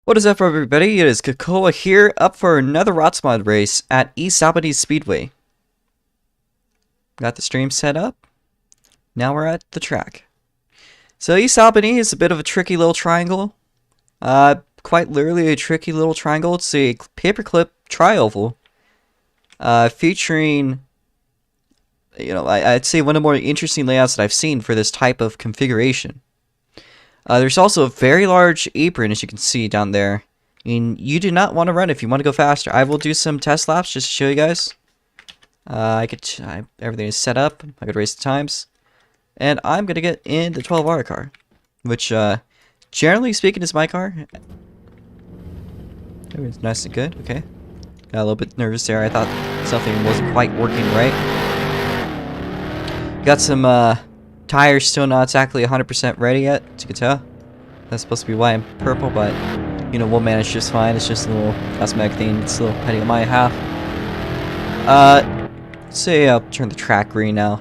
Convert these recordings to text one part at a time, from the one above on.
What is up, everybody? It is Kakoa here, up for another ROX Mod race at East Albany Speedway. Got the stream set up. Now we're at the track. So East Albany is a bit of a tricky little triangle. Quite literally a tricky little triangle. It's a Paperclip-Tri Oval. Featuring, I'd say one of the more interesting layouts that I've seen for this type of configuration. There's also a very large apron, as you can see down there. And you do not want to run if you want to go faster. I will do some test laps just to show you guys. Everything is set up. I could race the times. And I'm going to get in the 12R car. Which, generally speaking, is my car. Everything's nice and good. Okay. Got a little bit nervous there. I thought something wasn't quite working right. Got some, tires still not exactly 100% ready yet, as you can tell. That's supposed to be white and purple, but we'll manage just fine. It's just a little cosmetic thing. It's a little petty on my half. Let's say I'll turn the track green now.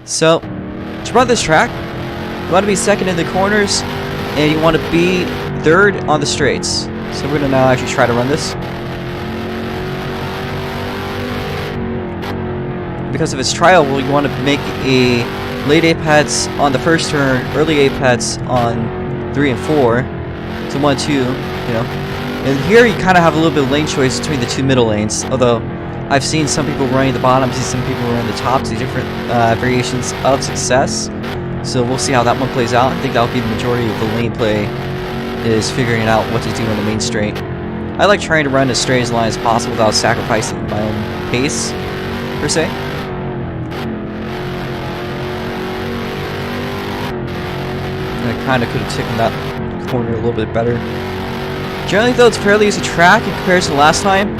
So, to run this track, you want to be second in the corners, and you want to be third on the straights. So we're gonna now actually try to run this. Because of its trial, you want to make a late apex on the first turn, early apex on 3 and 4, so 1, 2, And here you kind of have a little bit of lane choice between the two middle lanes. Although I've seen some people running the bottoms, some people running the tops, these different variations of success. So we'll see how that one plays out. I think that'll be the majority of the lane play, is figuring out what to do on the main straight. I like trying to run as straight as line as possible without sacrificing my own pace, per se. I kind of could have taken that corner a little bit better. Generally, though, it's a fairly easy track in comparison to last time.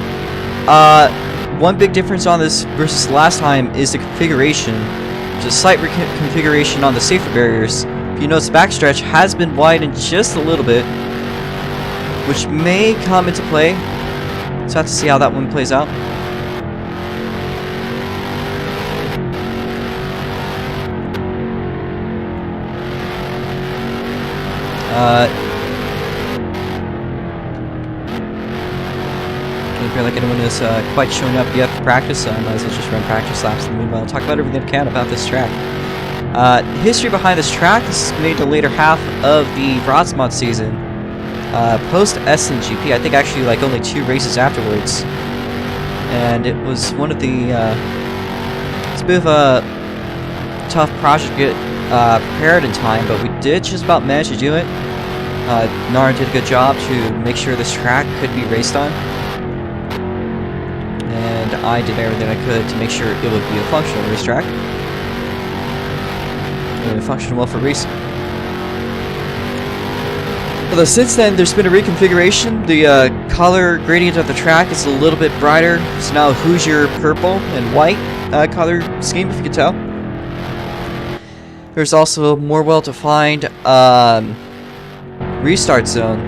One big difference on this versus last time is the configuration. There's a slight configuration on the safety barriers. If you notice, the backstretch has been widened just a little bit, which may come into play. So I have to see how that one plays out. I feel like anyone is quite showing up yet for practice, so I might as well just run practice laps in the meanwhile. Talk about everything I can about this track. History behind this track. This is made the later half of the ROX Mod season. Post SNGP, I think actually like only 2 races afterwards. And it was one of the, it's a bit of a tough project to get prepared in time, but we did just about manage to do it. Nara did a good job to make sure this track could be raced on. And I did everything I could to make sure it would be a functional racetrack. And it functioned well for racing. Although since then, there's been a reconfiguration. The color gradient of the track is a little bit brighter. It's now Hoosier purple and white color scheme, if you can tell. There's also a more well-defined restart zone,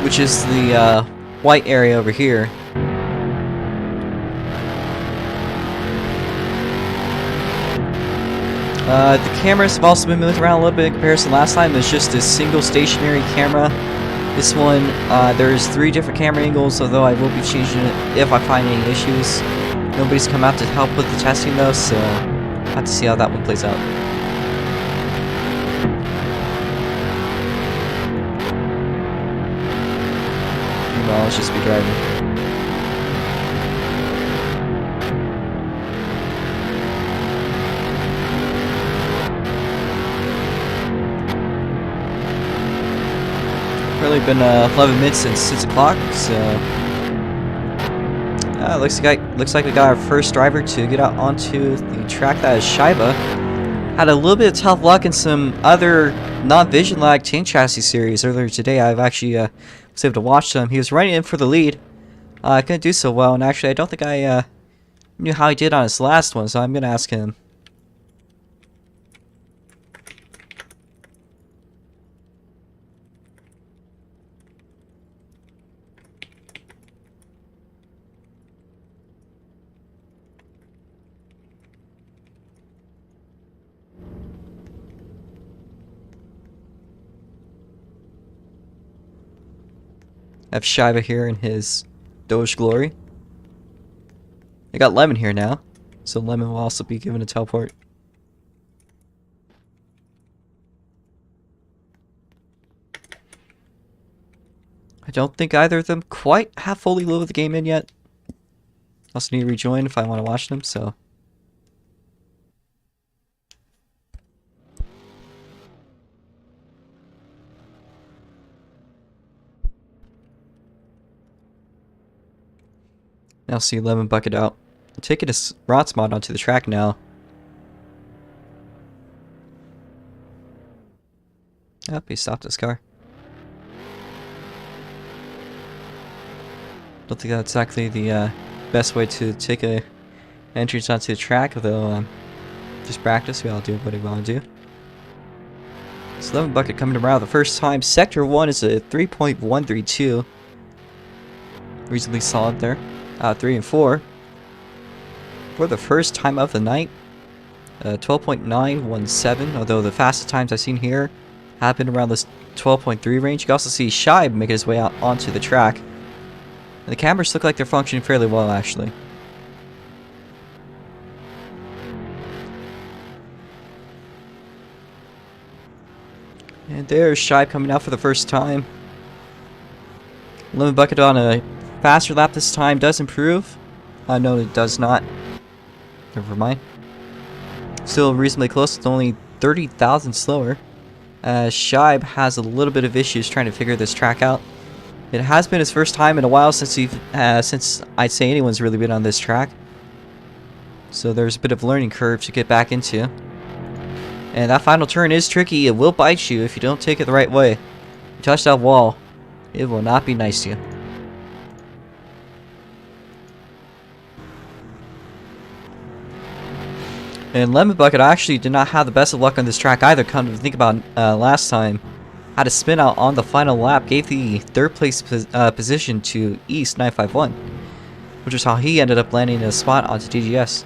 which is the white area over here. The cameras have also been moved around a little bit in comparison to last time. There's just a single stationary camera. This one, there's 3 different camera angles, although I will be changing it if I find any issues. Nobody's come out to help with the testing though, so I'll have to see how that one plays out. Well, let's just be driving. Really been 11 minutes since 6 o'clock, so looks like we got our first driver to get out onto the track. That is Shiba. Had a little bit of tough luck in some other non-vision lag tank chassis series earlier today. I've actually was able to watch them. He was running in for the lead. Couldn't do so well, and actually I don't think I knew how he did on his last one, so I'm gonna ask him. Have Shiva here in his Doge glory. I got Lemon here now, so Lemon will also be given a teleport. I don't think either of them quite have fully loaded the game in yet. Also need to rejoin if I want to watch them, so. Now see Lemon Bucket out. I'm taking his ROX mod onto the track now. Oh, he stopped his car. Don't think that's exactly the best way to take a entrance onto the track, though. Just practice. We all do what we want to do. So Lemon Bucket coming around the first time. Sector 1 is a 3.132. Reasonably solid there. 3 and 4. For the first time of the night, 12.917. Although the fastest times I've seen here have been around this 12.3 range. You can also see Shibe making his way out onto the track. And the cameras look like they're functioning fairly well, actually. And there's Shibe coming out for the first time. Lemon Bucket on a faster lap this time does improve. No, it does not. Never mind. Still reasonably close. It's only 30,000 slower. Shibe has a little bit of issues trying to figure this track out. It has been his first time in a while since I'd say anyone's really been on this track. So there's a bit of a learning curve to get back into. And that final turn is tricky. It will bite you if you don't take it the right way. You touch that wall, it will not be nice to you. And Lemon Bucket actually did not have the best of luck on this track either. Come to think about last time. Had a spin out on the final lap. Gave the third place position to East 951. Which is how he ended up landing a spot onto DGS.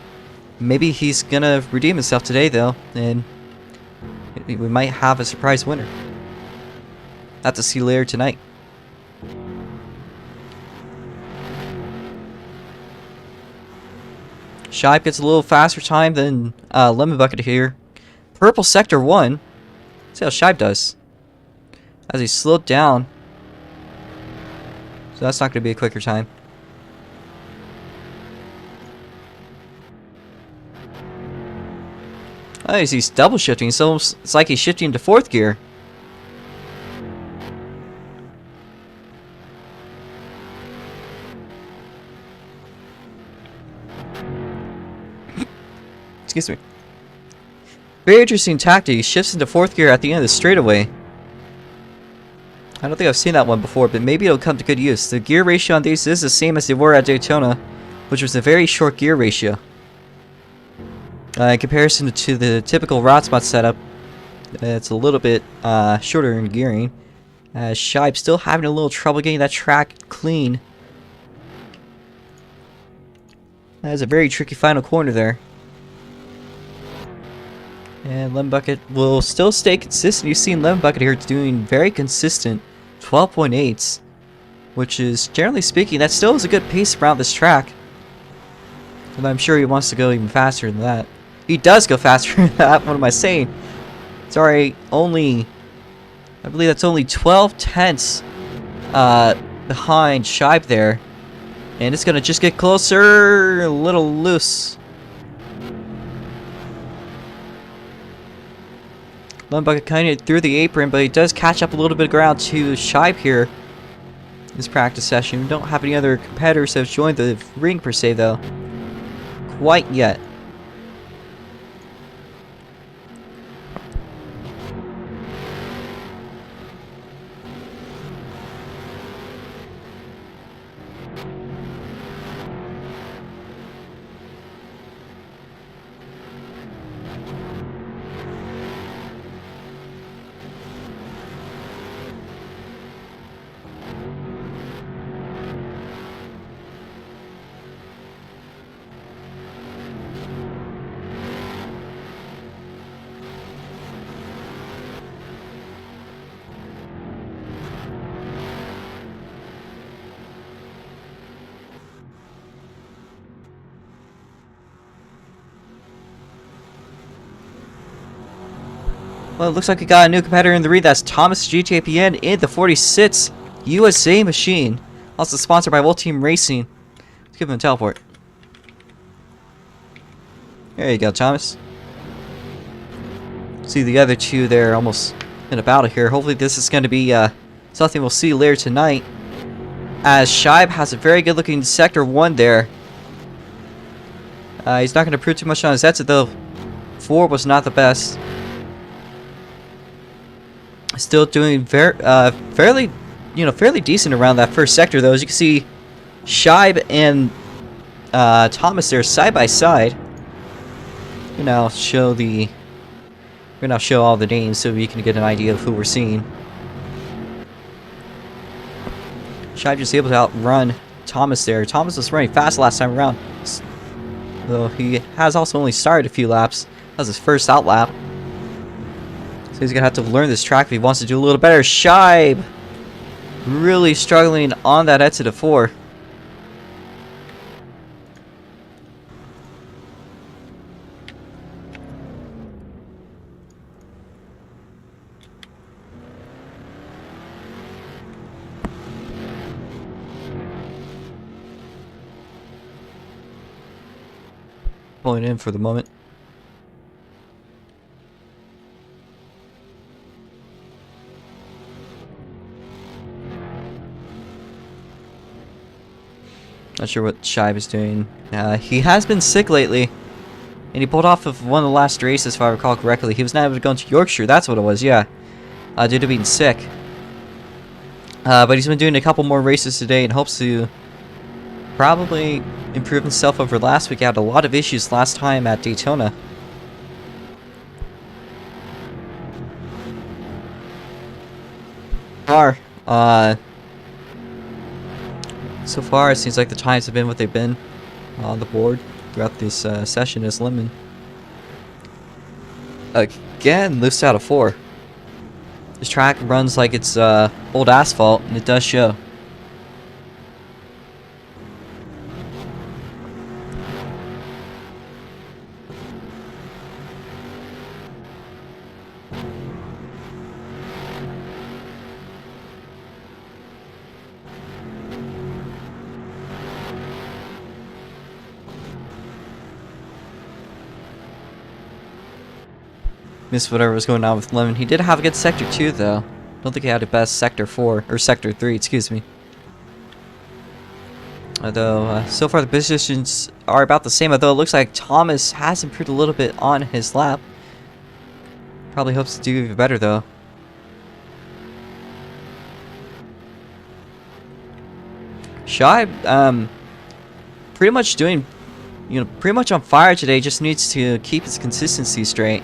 Maybe he's gonna redeem himself today though. And we might have a surprise winner. Have to see later tonight. Shibe gets a little faster time than Lemon Bucket here. Purple Sector 1. See how Shibe does. As he slowed down. So that's not going to be a quicker time. Oh, he's double shifting. So it's like he's shifting to 4th gear. Excuse me. Very interesting tactic. He shifts into 4th gear at the end of the straightaway. I don't think I've seen that one before, but maybe it'll come to good use. The gear ratio on these is the same as they were at Daytona, which was a very short gear ratio. In comparison to the typical ROX mod setup, it's a little bit shorter in gearing. Shibe still having a little trouble getting that track clean. That is a very tricky final corner there. And Lemon Bucket will still stay consistent. You've seen Lemon Bucket here doing very consistent 12.8s, which is, generally speaking, that still is a good pace around this track. And I'm sure he wants to go even faster than that. He does go faster than that, what am I saying? Sorry, only, I believe that's only 12 tenths behind Shibe there. And it's going to just get closer, a little loose. Lemon Bucket kind of through the apron, but he does catch up a little bit of ground to Shibe here. This practice session. We don't have any other competitors that have joined the ring per se, though. Quite yet. Well, it looks like we got a new competitor in the lead. That's Thomas GTAPN in the 46 USA machine. Also sponsored by World Team Racing. Let's give him a teleport. There you go, Thomas. See the other two there almost in a battle here. Hopefully this is going to be something we'll see later tonight. As Shibe has a very good looking Sector 1 there. He's not going to prove too much on his exit though. 4 was not the best. Still doing fairly decent around that first sector though. As you can see, Shibe and Thomas there side by side. We're now show all the names so we can get an idea of who we're seeing. Shibe just able to outrun Thomas there. Thomas was running fast last time around, though he has also only started a few laps. That was his first out lap. So he's gonna have to learn this track if he wants to do a little better. Shibe really struggling on that exit of 4. Pulling in for the moment. Not sure what Shibe is doing. He has been sick lately. And he pulled off of one of the last races, if I recall correctly. He was not able to go into Yorkshire, that's what it was, yeah. Due to being sick. But he's been doing a couple more races today and hopes to probably improve himself over last week. He had a lot of issues last time at Daytona. So far, it seems like the times have been what they've been on the board throughout this session as Lemon. Again, lifts out of 4. This track runs like it's old asphalt, and it does show. Missed whatever was going on with Lemon. He did have a good Sector 2 though. Don't think he had the best Sector 4, or Sector 3, excuse me. Although, so far the positions are about the same, although it looks like Thomas has improved a little bit on his lap. Probably hopes to do even better though. Shibe, pretty much doing, pretty much on fire today, just needs to keep his consistency straight.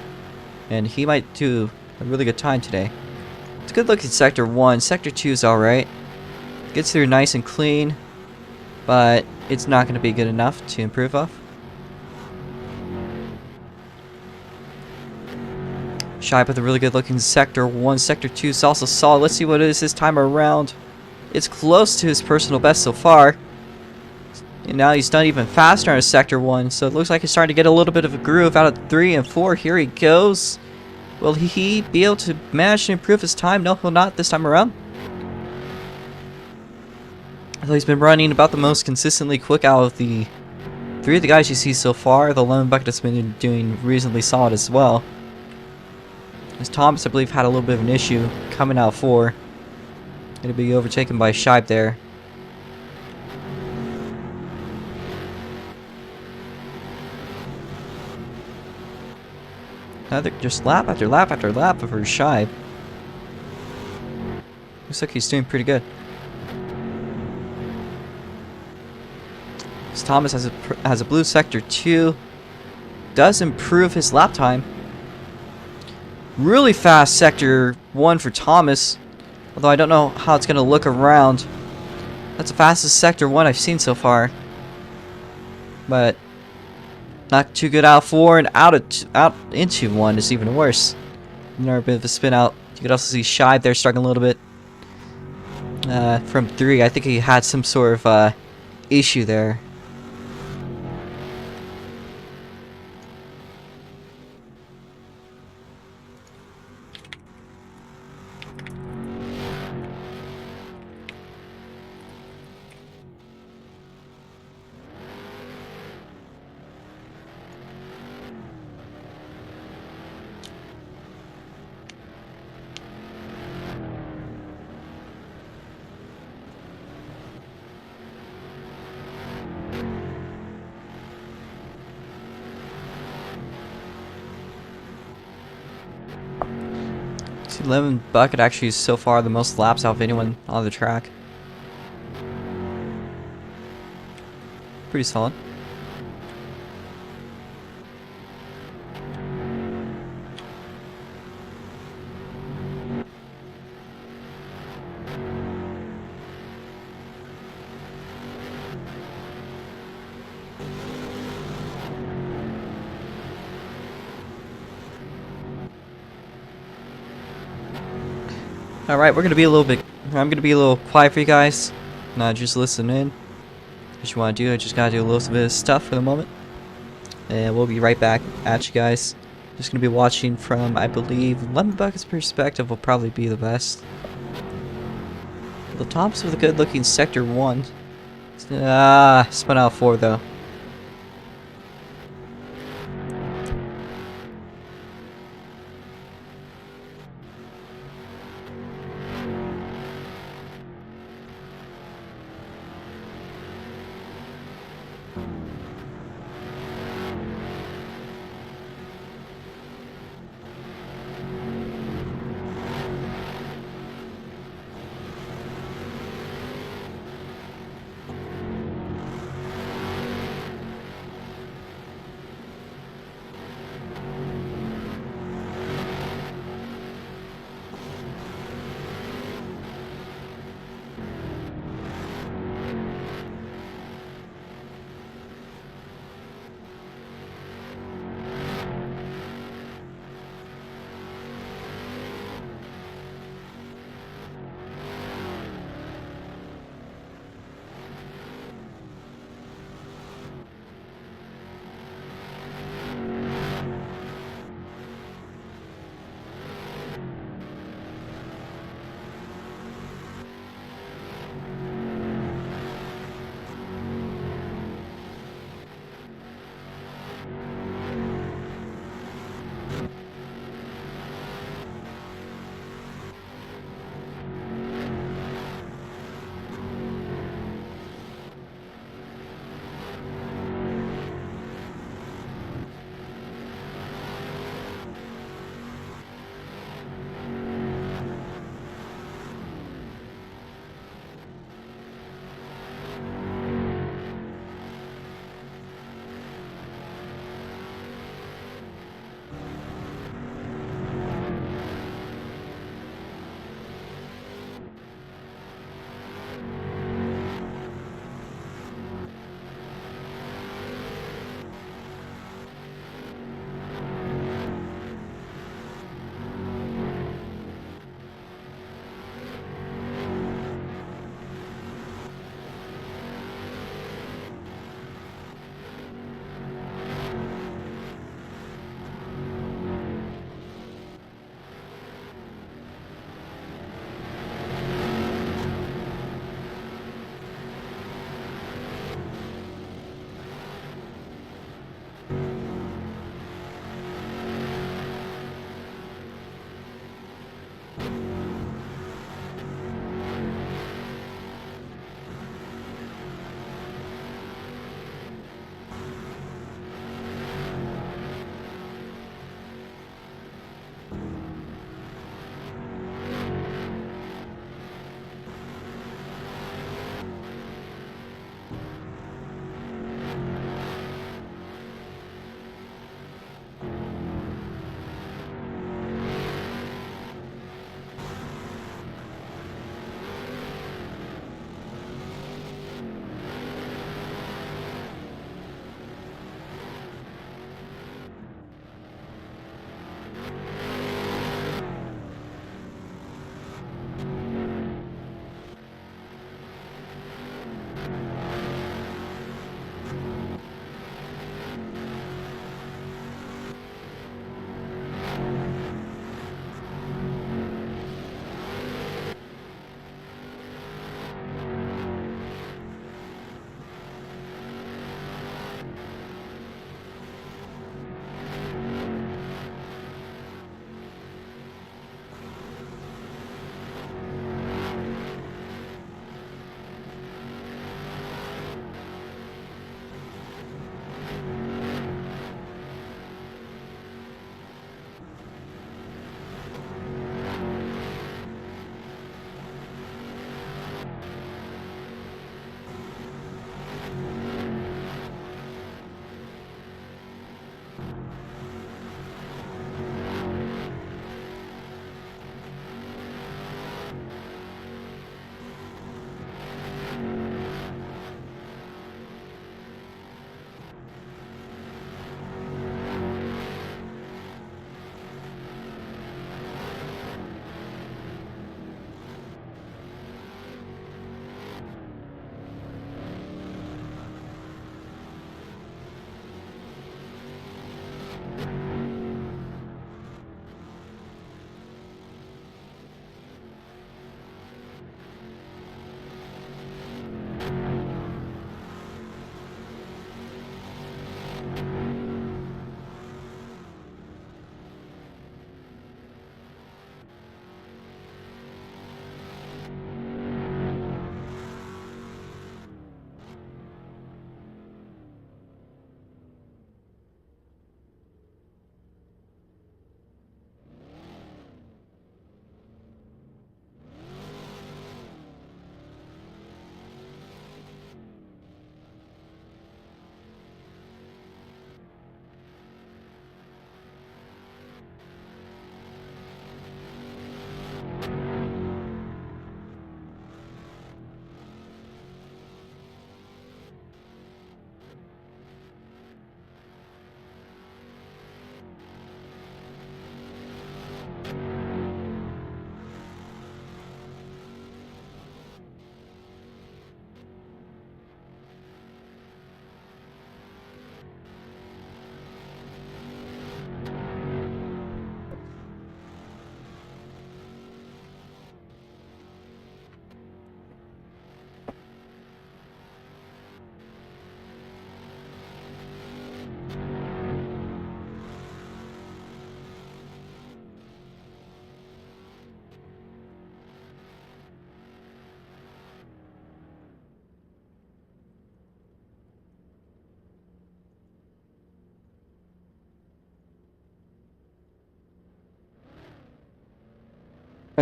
And he might do a really good time today. It's a good look at Sector 1. Sector 2 is alright. Gets through nice and clean. But it's not going to be good enough to improve off. Shibe with a really good looking Sector 1. Sector 2 is also solid. Let's see what it is this time around. It's close to his personal best so far. And now he's done even faster on his Sector 1, so it looks like he's starting to get a little bit of a groove out of 3 and 4. Here he goes. Will he be able to manage to improve his time? No, he'll not this time around. Although he's been running about the most consistently quick out of the 3 of the guys you see so far. The Lemon Bucket has been doing reasonably solid as well. As Thomas, I believe, had a little bit of an issue coming out 4. Going to be overtaken by Shibe there. Another just lap after lap after lap for Shibe. Looks like he's doing pretty good. As Thomas has a blue Sector 2. Does improve his lap time. Really fast Sector 1 for Thomas. Although I don't know how it's going to look around. That's the fastest Sector 1 I've seen so far. But not too good out 4, and out into 1 is even worse. Another bit of a spin out. You could also see Shibe there struggling a little bit. From 3, I think he had some sort of issue there. See, Lemon Bucket actually is so far the most laps out of anyone on the track. Pretty solid. Alright, I'm gonna be a little quiet for you guys. Not just listen in. What you wanna do, I just gotta do a little bit of stuff for the moment. And we'll be right back at you guys. Just gonna be watching from, I believe, Lemon Bucket's perspective will probably be the best. The tops with a good looking sector 1. Spun out 4 though.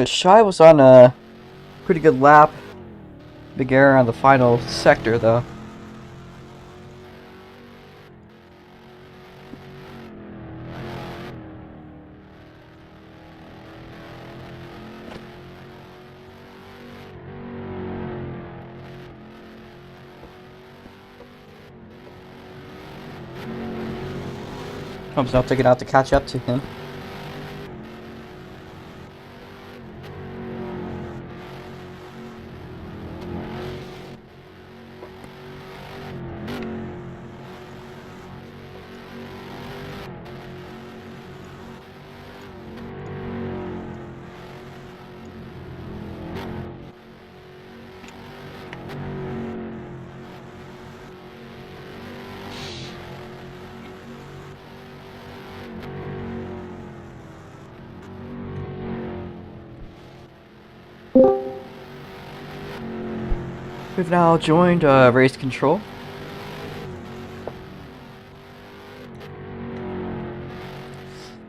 Shy was on a pretty good lap. Big error on the final sector, though. Tom's now taking out to catch up to him. We've now joined race control.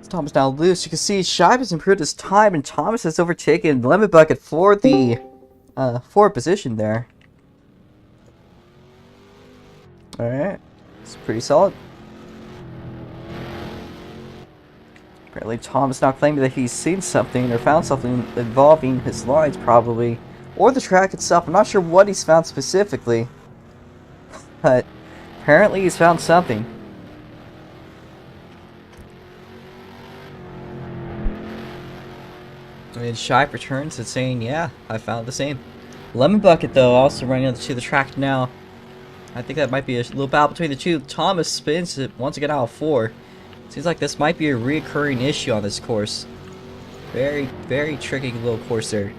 Thomas now loose. You can see Shive has improved his time, and Thomas has overtaken Lemon Bucket for the forward position there. Alright, it's pretty solid. Apparently Thomas now claiming that he's seen something or found something involving his lines, probably. Or the track itself. I'm not sure what he's found specifically. But apparently he's found something. And Shive returns and saying, yeah, I found the same. Lemon Bucket, though, also running onto the track now. I think that might be a little battle between the two. Thomas spins it once again out of 4. Seems like this might be a reoccurring issue on this course. Very, very tricky little course there.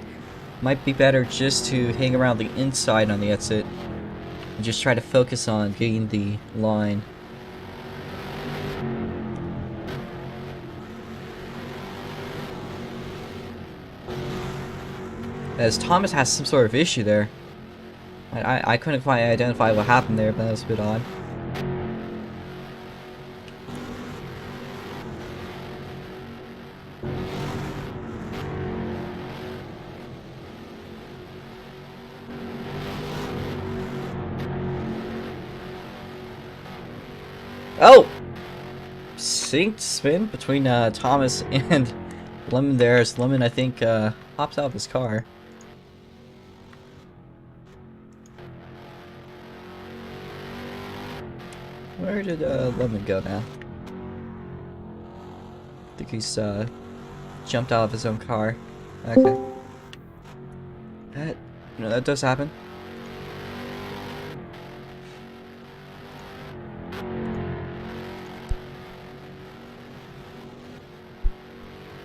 Might be better just to hang around the inside on the exit and just try to focus on getting the line. As Thomas has some sort of issue there. I couldn't quite identify what happened there, but that was a bit odd. Oh! Synced spin between Thomas and Lemon there, as Lemon, I think, hops out of his car. Where did Lemon go now? I think he's jumped out of his own car. Okay. That does happen.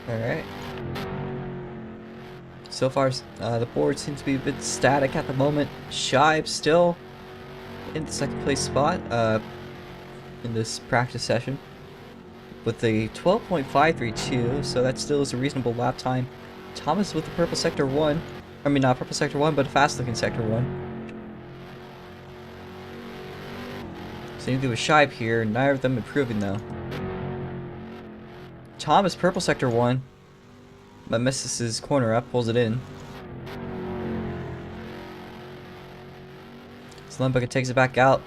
Alright. So far, the board seems to be a bit static at the moment. Shive still in the second place spot in this practice session with a 12.532, so that still is a reasonable lap time. Thomas with the purple sector 1. I mean, not purple sector 1, but a fast looking sector 1. Same thing with Shive here, neither of them improving though. Thomas, purple sector 1, but misses his corner up, pulls it in. Slim Bucket takes it back out.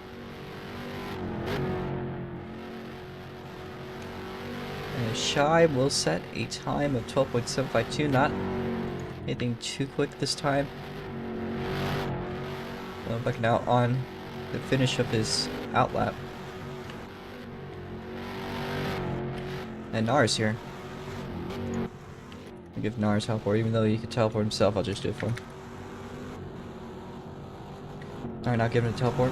And Shy will set a time of 12.752, not anything too quick this time. Slim Bucket now on the finish of his outlap. And Nars here. I'll give Nars teleport, even though he could teleport himself, I'll just do it for him. Alright, not giving him a teleport.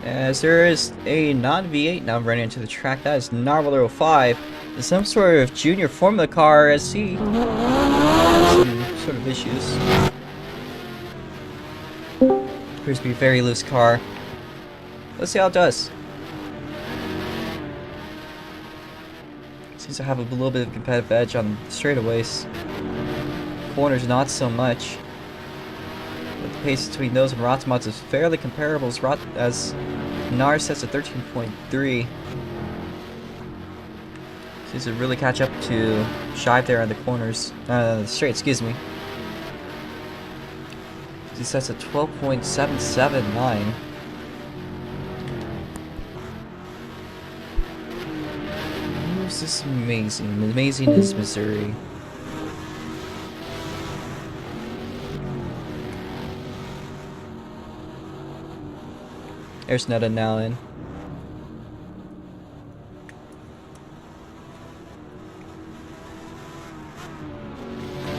As there is a non-V8 now running into the track, that is Narwhal 05. There's some sort of junior formula car as he has some sort of issues. Appears to be a very loose car. Let's see how it does. Seems to have a little bit of competitive edge on straightaways. Corners not so much. But the pace between those and ROX Mods is fairly comparable as NAR sets at 13.3. Seems to really catch up to Shive there on the corners. Straight, excuse me. He sets at 12.779. Where's this amazing? Amazing is Missouri. There's Netta now in.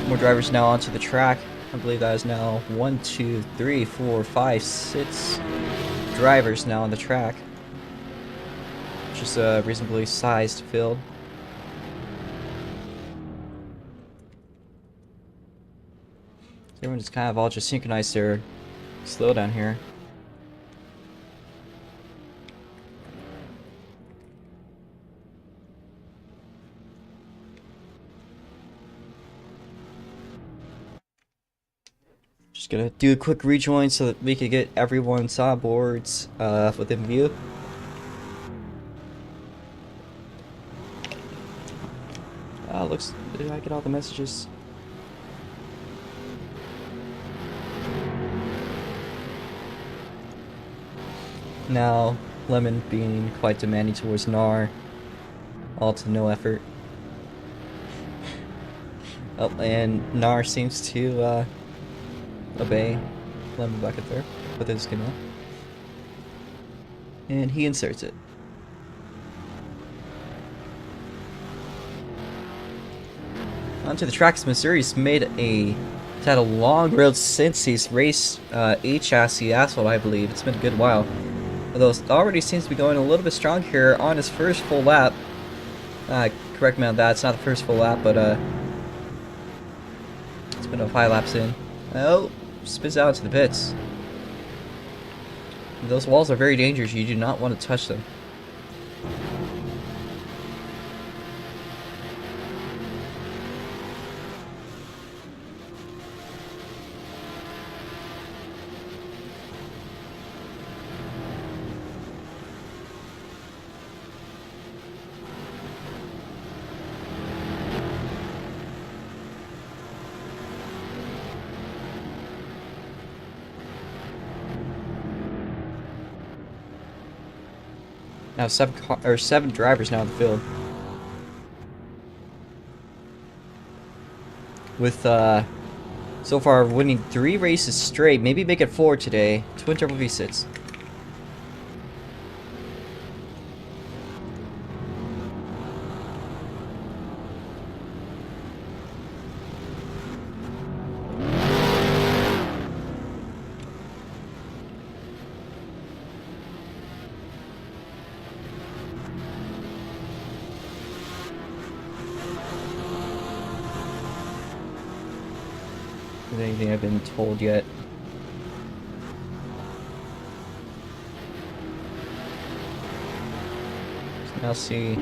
More drivers now onto the track. I believe that is now 1, 2, 3, 4, 5, 6 drivers now on the track. Which is a reasonably sized field. Everyone just kind of all just synchronized their slowdown here. Just gonna do a quick rejoin so that we can get everyone's onboards within view. Looks. Did I get all the messages? Now, Lemon being quite demanding towards Nar. All to no effort. Oh, and Nar seems to obey Lemon Bucket there with his skin on. And he inserts it. Onto the tracks, Missouri's had a long road since he's raced A-chassis asphalt, I believe. It's been a good while. Although it already seems to be going a little bit strong here on his first full lap. Correct me on that, it's not the first full lap, but it's been 5 laps in. Oh, spins out to the pits. Those walls are very dangerous, you do not want to touch them. Now 7 drivers now in the field. With so far winning 3 races straight, maybe make it 4 today. Twin turbo V6. Anything I've been told yet. So now see.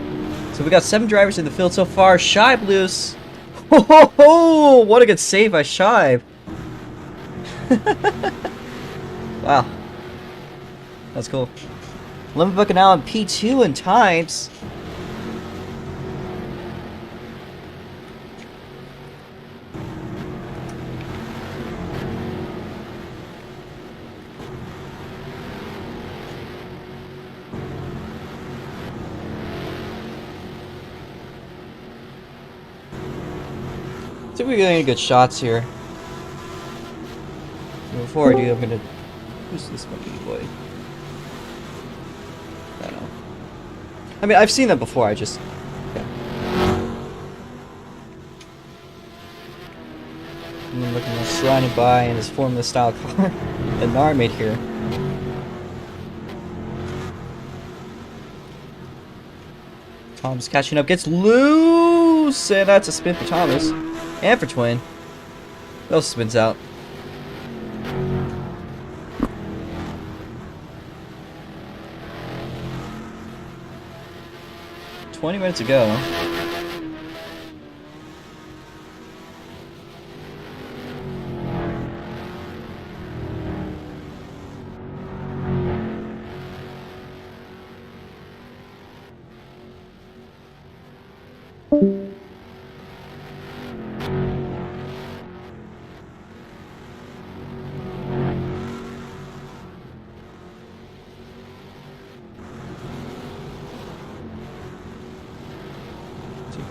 So we got 7 drivers in the field so far. Shive loose. Ho ho ho! What a good save by Shive. Wow. That's cool. Lemon Bucket now on P2 in times. I think we're getting good shots here. Before I do, I'm gonna... Who's this monkey boy? I don't know. I mean, I've seen them before, I just... Yeah. And then looking at sliding by in his Formula style car that Nar made here. Tom's catching up, gets loose! And that's a spin for Thomas. And for Twin. Those spins out. 20 minutes ago.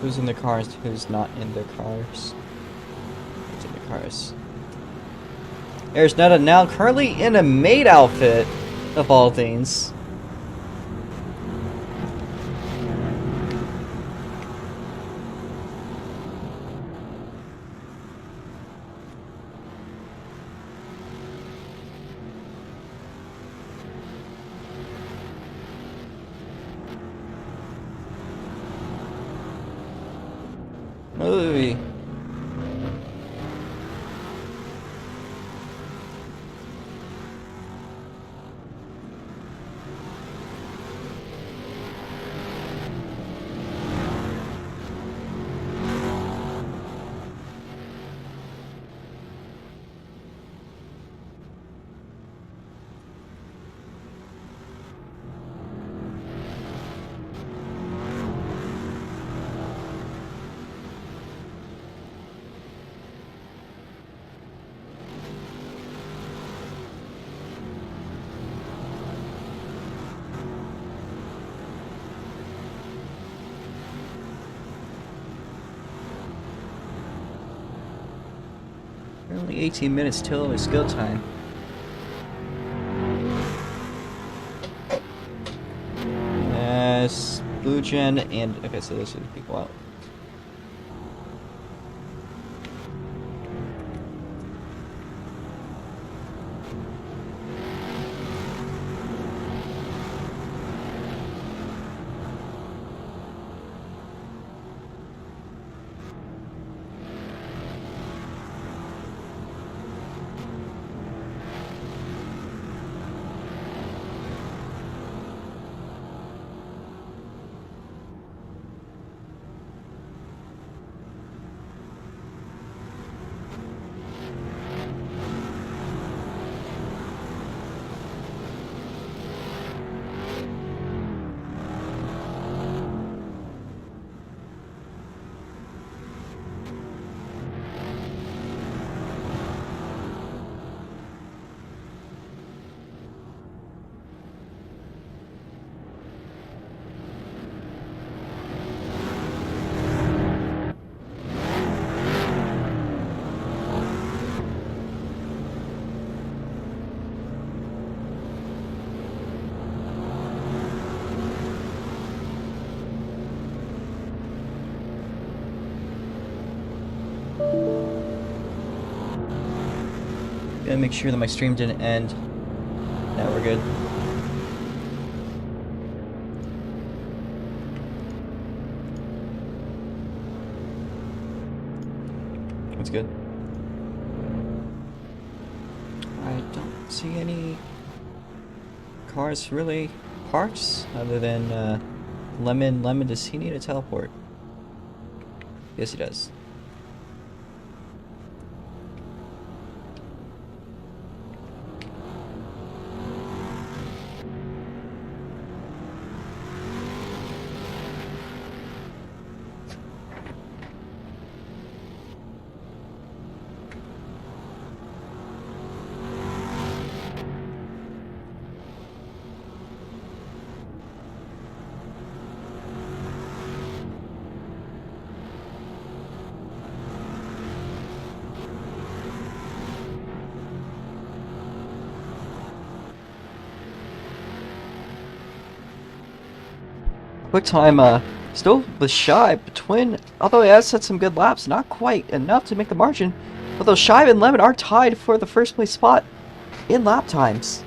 Who's in the cars, who's not in their cars. Who's in the cars? There's Netta now currently in a maid outfit, of all things. Movie. Only 18 minutes till it's go time. Yes, Blue Gen and okay, so those are the people out. Gotta make sure that my stream didn't end. Now we're good. That's good. I don't see any cars really parked other than Lemon. Lemon, does he need a teleport? Yes, he does. Quick time, still was shy between, although he has set some good laps, not quite enough to make the margin. Although Shive and Lemon are tied for the first place spot in lap times.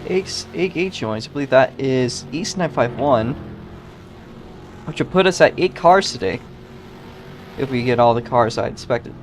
8 joins. I believe that is East 951, which will put us at 8 cars today, if we get all the cars I expected.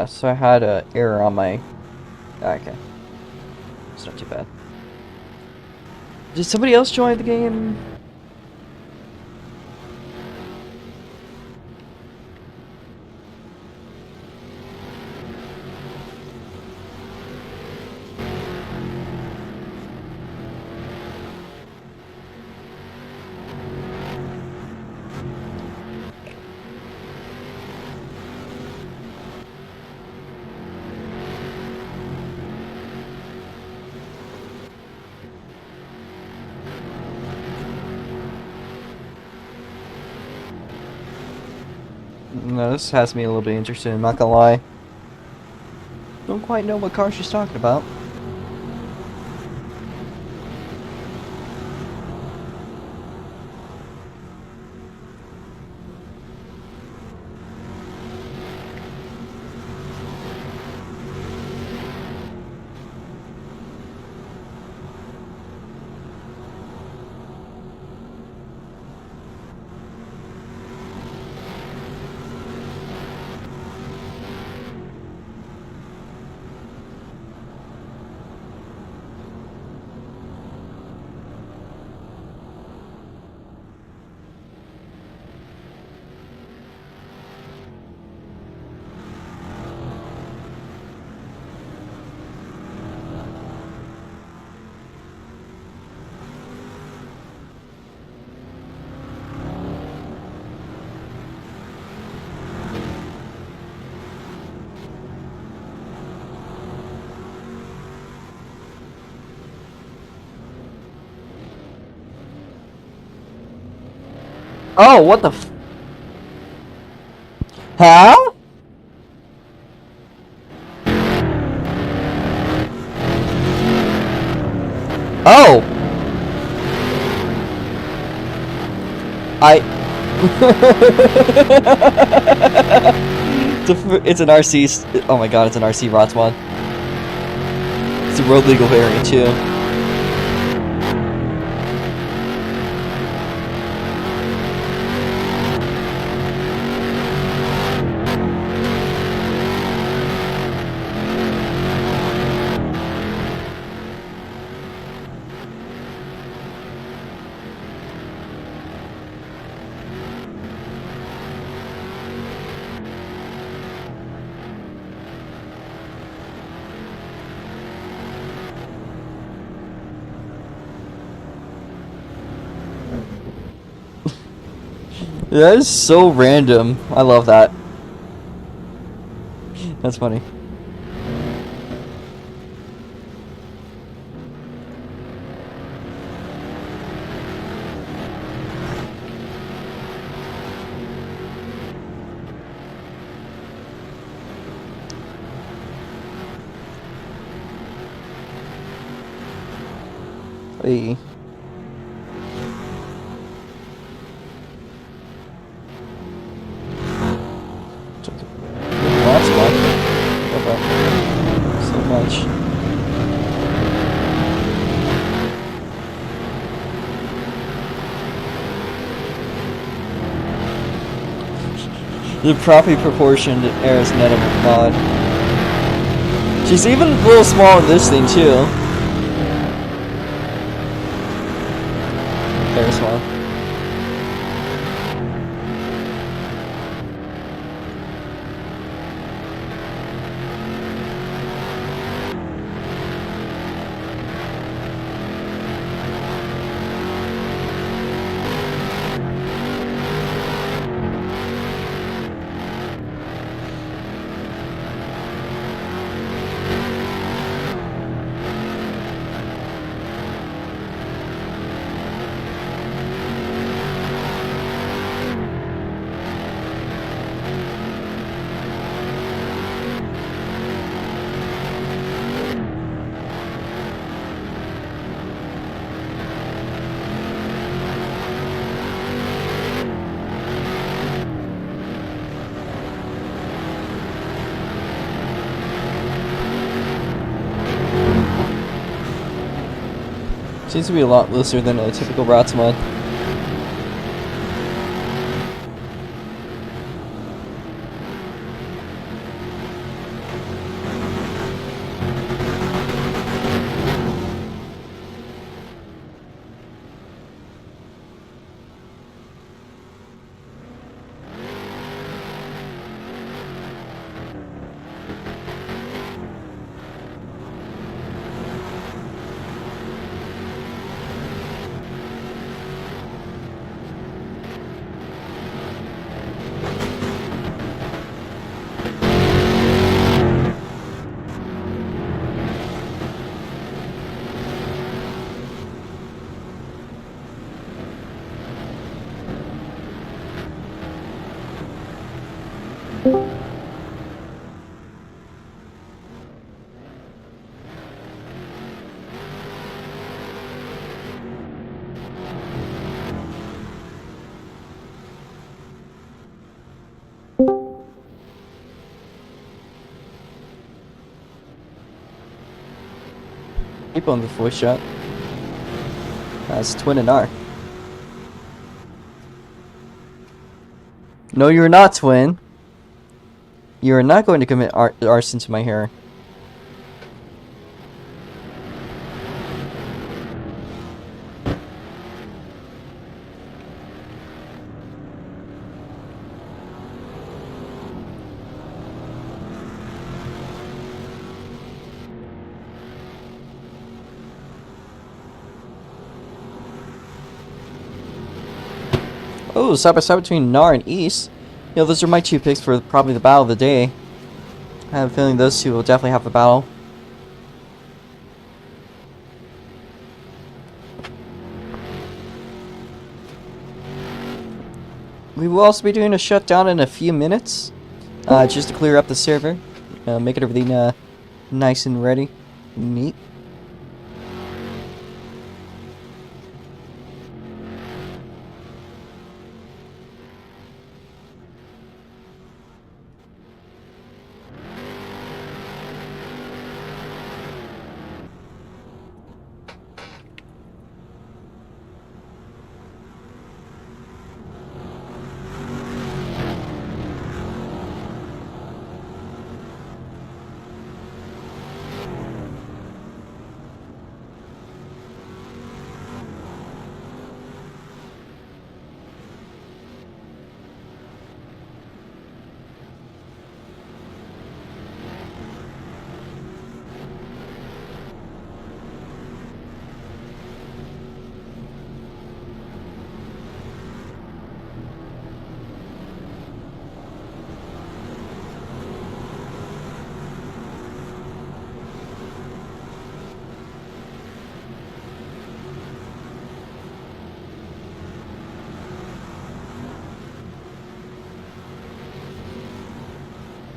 So I had an error on my... Okay. It's not too bad. Did somebody else join the game? No, this has me a little bit interested, I'm not gonna lie. Don't quite know what car she's talking about. Oh, what the f... How? Oh! It's an RC... Oh my god, it's an RC ROX mod. It's a road legal variant, too. That is so random. I love that. That's funny. Hey. Lots of so much. The properly proportioned Arizona mod. She's even a little small in this thing too. Very small. Seems to be a lot looser than a typical ROX mod. Keep on the voice shot. That's Twin and R. No, you're not, Twin. You are not going to commit arson to my hair. Oh, side by side between Nar and East. You know, those are my two picks for probably the battle of the day. I have a feeling those two will definitely have a battle. We will also be doing a shutdown in a few minutes, just to clear up the server, make it everything nice and ready, neat.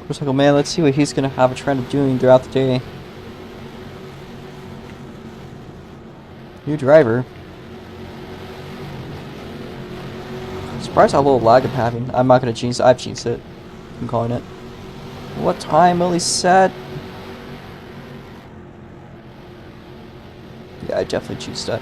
Looks like, oh man, let's see what he's gonna have a trend of doing throughout the day. New driver. Surprised how little lag I'm having. I'm not gonna jinx it. I've jinxed it. I'm calling it. What time will he set? Yeah, I definitely jinxed that.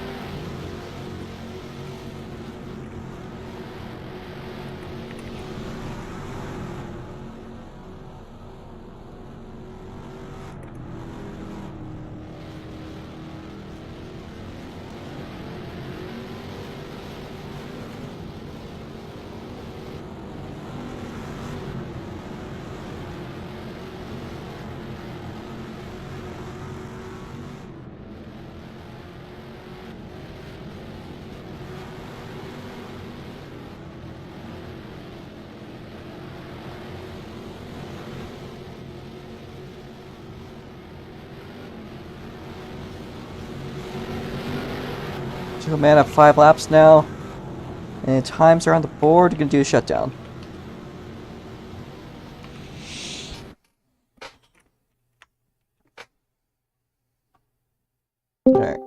So man, at 5 laps now. And times are on the board. You're gonna do a shutdown. Alright.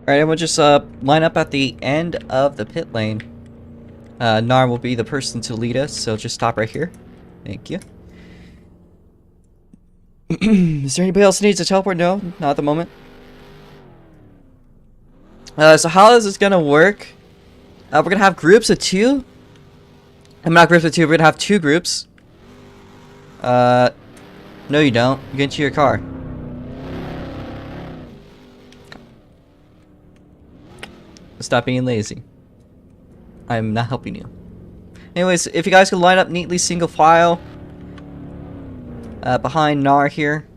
Alright, and we'll just line up at the end of the pit lane. Nar will be the person to lead us, so just stop right here. Thank you. Is there anybody else who needs a teleport? No, not at the moment. So how is this gonna work? We're gonna have groups of 2. I'm not groups of 2, we're gonna have 2 groups. No you don't. You get into your car. Stop being lazy. I'm not helping you. Anyways, if you guys could line up neatly single file behind Nar here.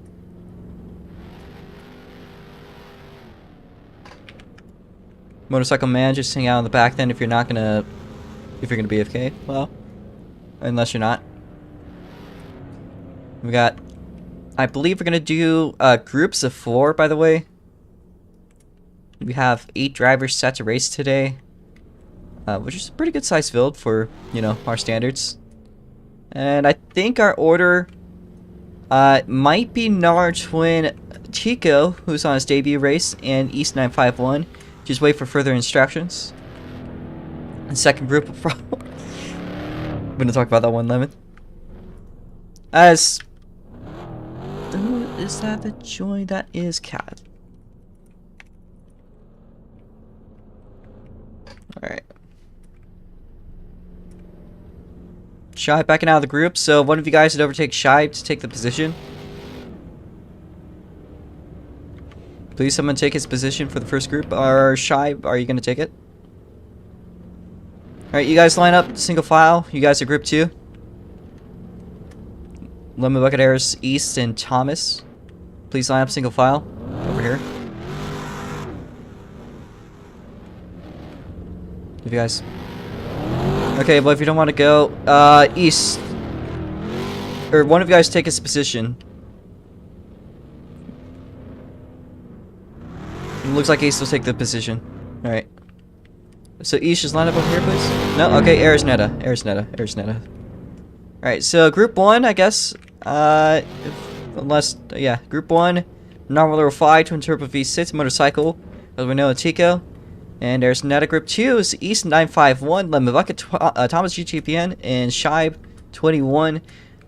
Motorcycle man, just hang out in the back then if you're not gonna be AFK. Well, unless you're not. We got, I believe we're gonna do groups of 4, by the way. We have 8 drivers set to race today, which is a pretty good size field for, you know, our standards. And I think our order might be Nar Twin Chico, who's on his debut race, and East 951. Just wait for further instructions. And second group of I'm gonna talk about that one, Lemon. As is that the joy that is Cat? Alright. Shy backing out of the group, so one of you guys would overtake Shy to take the position. Please someone take his position for the first group. Or Shy, are you gonna take it? Alright, you guys line up single file. You guys are group 2. Lemon Buccaneers, East, and Thomas. Please line up single file. Over here. If you guys... Okay, well if you don't want to go, East. Or one of you guys take his position. It looks like East will take the position. Alright. So East, just line up over here, please. No? Okay, Arizoneta. Alright, so group 1, I guess. Unless, yeah, group 1. Normal level 5 to interpret V6 motorcycle. As we know, Tico. And there's Neta Group 2 is East 951, Lemon Bucket, Thomas GTPN, and Shibe 21.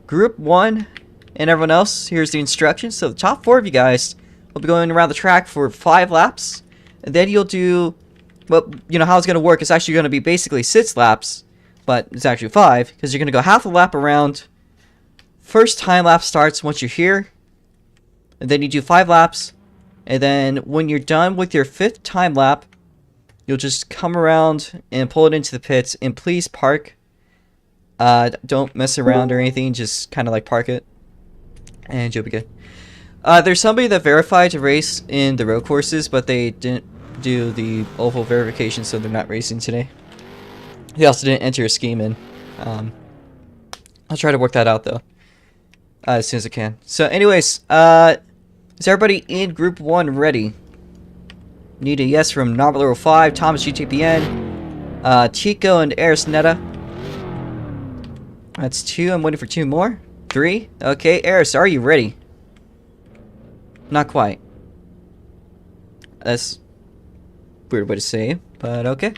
Group 1 and everyone else, here's the instructions. So the top 4 of you guys will be going around the track for 5 laps. And then you'll do, well, you know how it's going to work. It's actually going to be basically 6 laps, but it's actually 5, because you're going to go half a lap around. First time lap starts once you're here. And then you do 5 laps. And then when you're done with your 5th time lap, you'll just come around and pull it into the pits. And please park. Don't mess around or anything. Just kind of like park it. And you'll be good. There's somebody that verified to race in the road courses, but they didn't do the oval verification, so they're not racing today. They also didn't enter a scheme in. I'll try to work that out though. As soon as I can. So anyways, is everybody in Group 1 ready? Need a yes from Novel 05, Thomas GTPN, Chico and Eris Neta. That's 2. I'm waiting for 2 more. 3. Okay, Eris, are you ready? Not quite. That's a weird way to say it, but okay.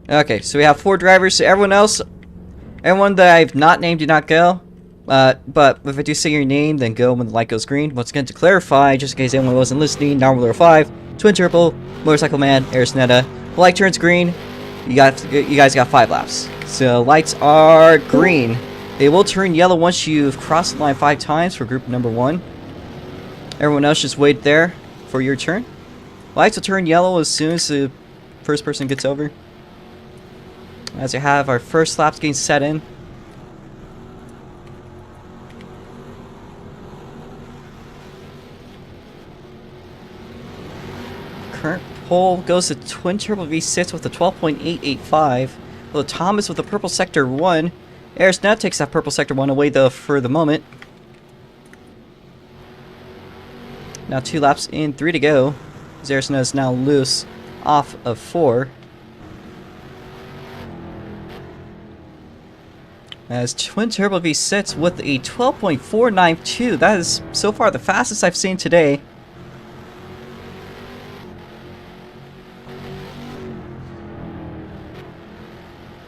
Okay, so we have 4 drivers. So everyone else, everyone that I've not named, do not go. But if I do say your name, then go when the light goes green. Once again, to clarify, just in case anyone wasn't listening, Novel 5, Twin Turbo, Motorcycle Man, Eris Neta. The light turns green. You guys got 5 laps. So lights are green. They will turn yellow once you've crossed the line 5 times for group number 1. Everyone else just wait there for your turn. Lights will turn yellow as soon as the first person gets over. As we have our first laps getting set in. Current pole goes to Twin Turbo V6 with a 12.885. Well, Thomas with the purple sector 1. Eris now takes that purple sector 1 away though for the moment. Now 2 laps in, 3 to go. Eris is now loose off of 4. As Twin Turbo V6 with a 12.492. That is so far the fastest I've seen today.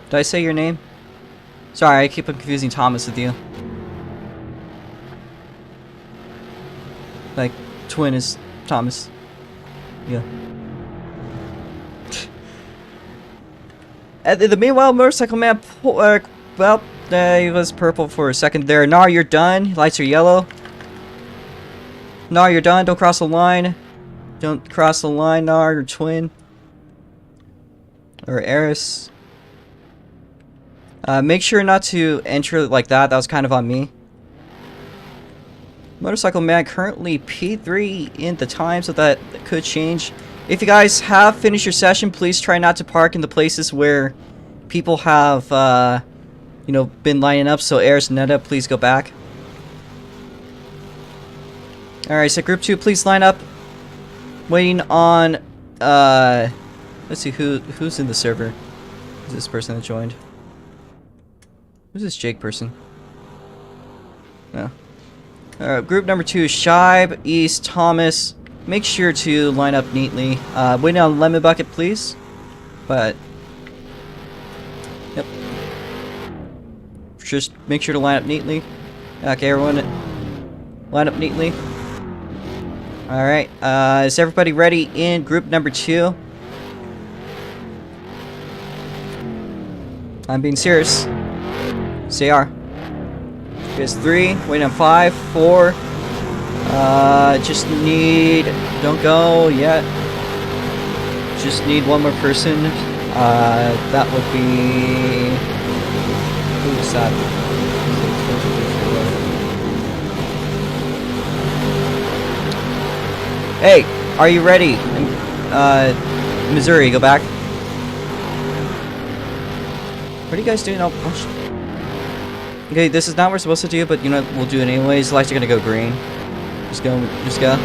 Did I say your name? Sorry, I keep on confusing Thomas with you. Like, Twin is Thomas. Yeah. The meanwhile, Motorcycle Man, well, he was purple for a second there. Nar, you're done. Lights are yellow. Nar, you're done. Don't cross the line. Don't cross the line, Nar, or Twin. Or Eris. Make sure not to enter like that. That was kind of on me. Motorcycle Man currently P3 in the time, so that could change. If you guys have finished your session, please try not to park in the places where people have, you know, been lining up. So Eris and Neta, please go back. Alright, so Group 2, please line up. Waiting on, let's see, who's in the server? Who's this person that joined? Who's this Jake person? No. Alright, group number 2, Shibe, East, Thomas. Make sure to line up neatly. Waiting on Lemon Bucket, please. But, yep. Just make sure to line up neatly. Okay, everyone, line up neatly. Alright, is everybody ready in group number 2? I'm being serious. CR. Here's 3, waiting on 5, 4. Just need, don't go yet. Just need one more person. That would be, who's that? Hey, are you ready? Missouri, go back. What are you guys doing? Oh, push. Okay, this is not what we're supposed to do, but you know, we'll do it anyways. The lights are gonna go green. Just go, just go.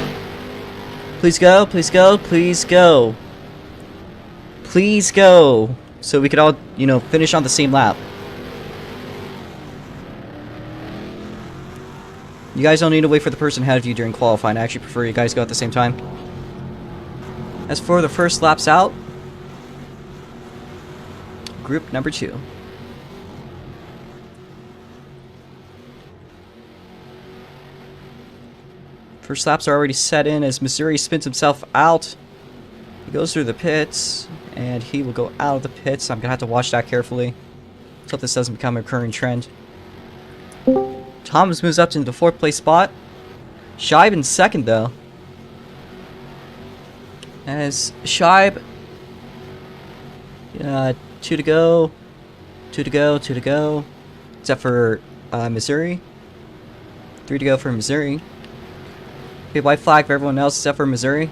Please go, please go, please go. Please go. So we could all, you know, finish on the same lap. You guys don't need to wait for the person ahead of you during qualifying. I actually prefer you guys go at the same time. As for the first laps out, group number 2. First laps are already set in as Missouri spins himself out. He goes through the pits, and he will go out of the pits. I'm going to have to watch that carefully. Let's hope this doesn't become a recurring trend. Thomas moves up into the 4th place spot. Scheib in 2nd, though. As Scheib... 2 to go. 2 to go, 2 to go. Except for Missouri. 3 to go for Missouri. Okay, white flag for everyone else except for Missouri.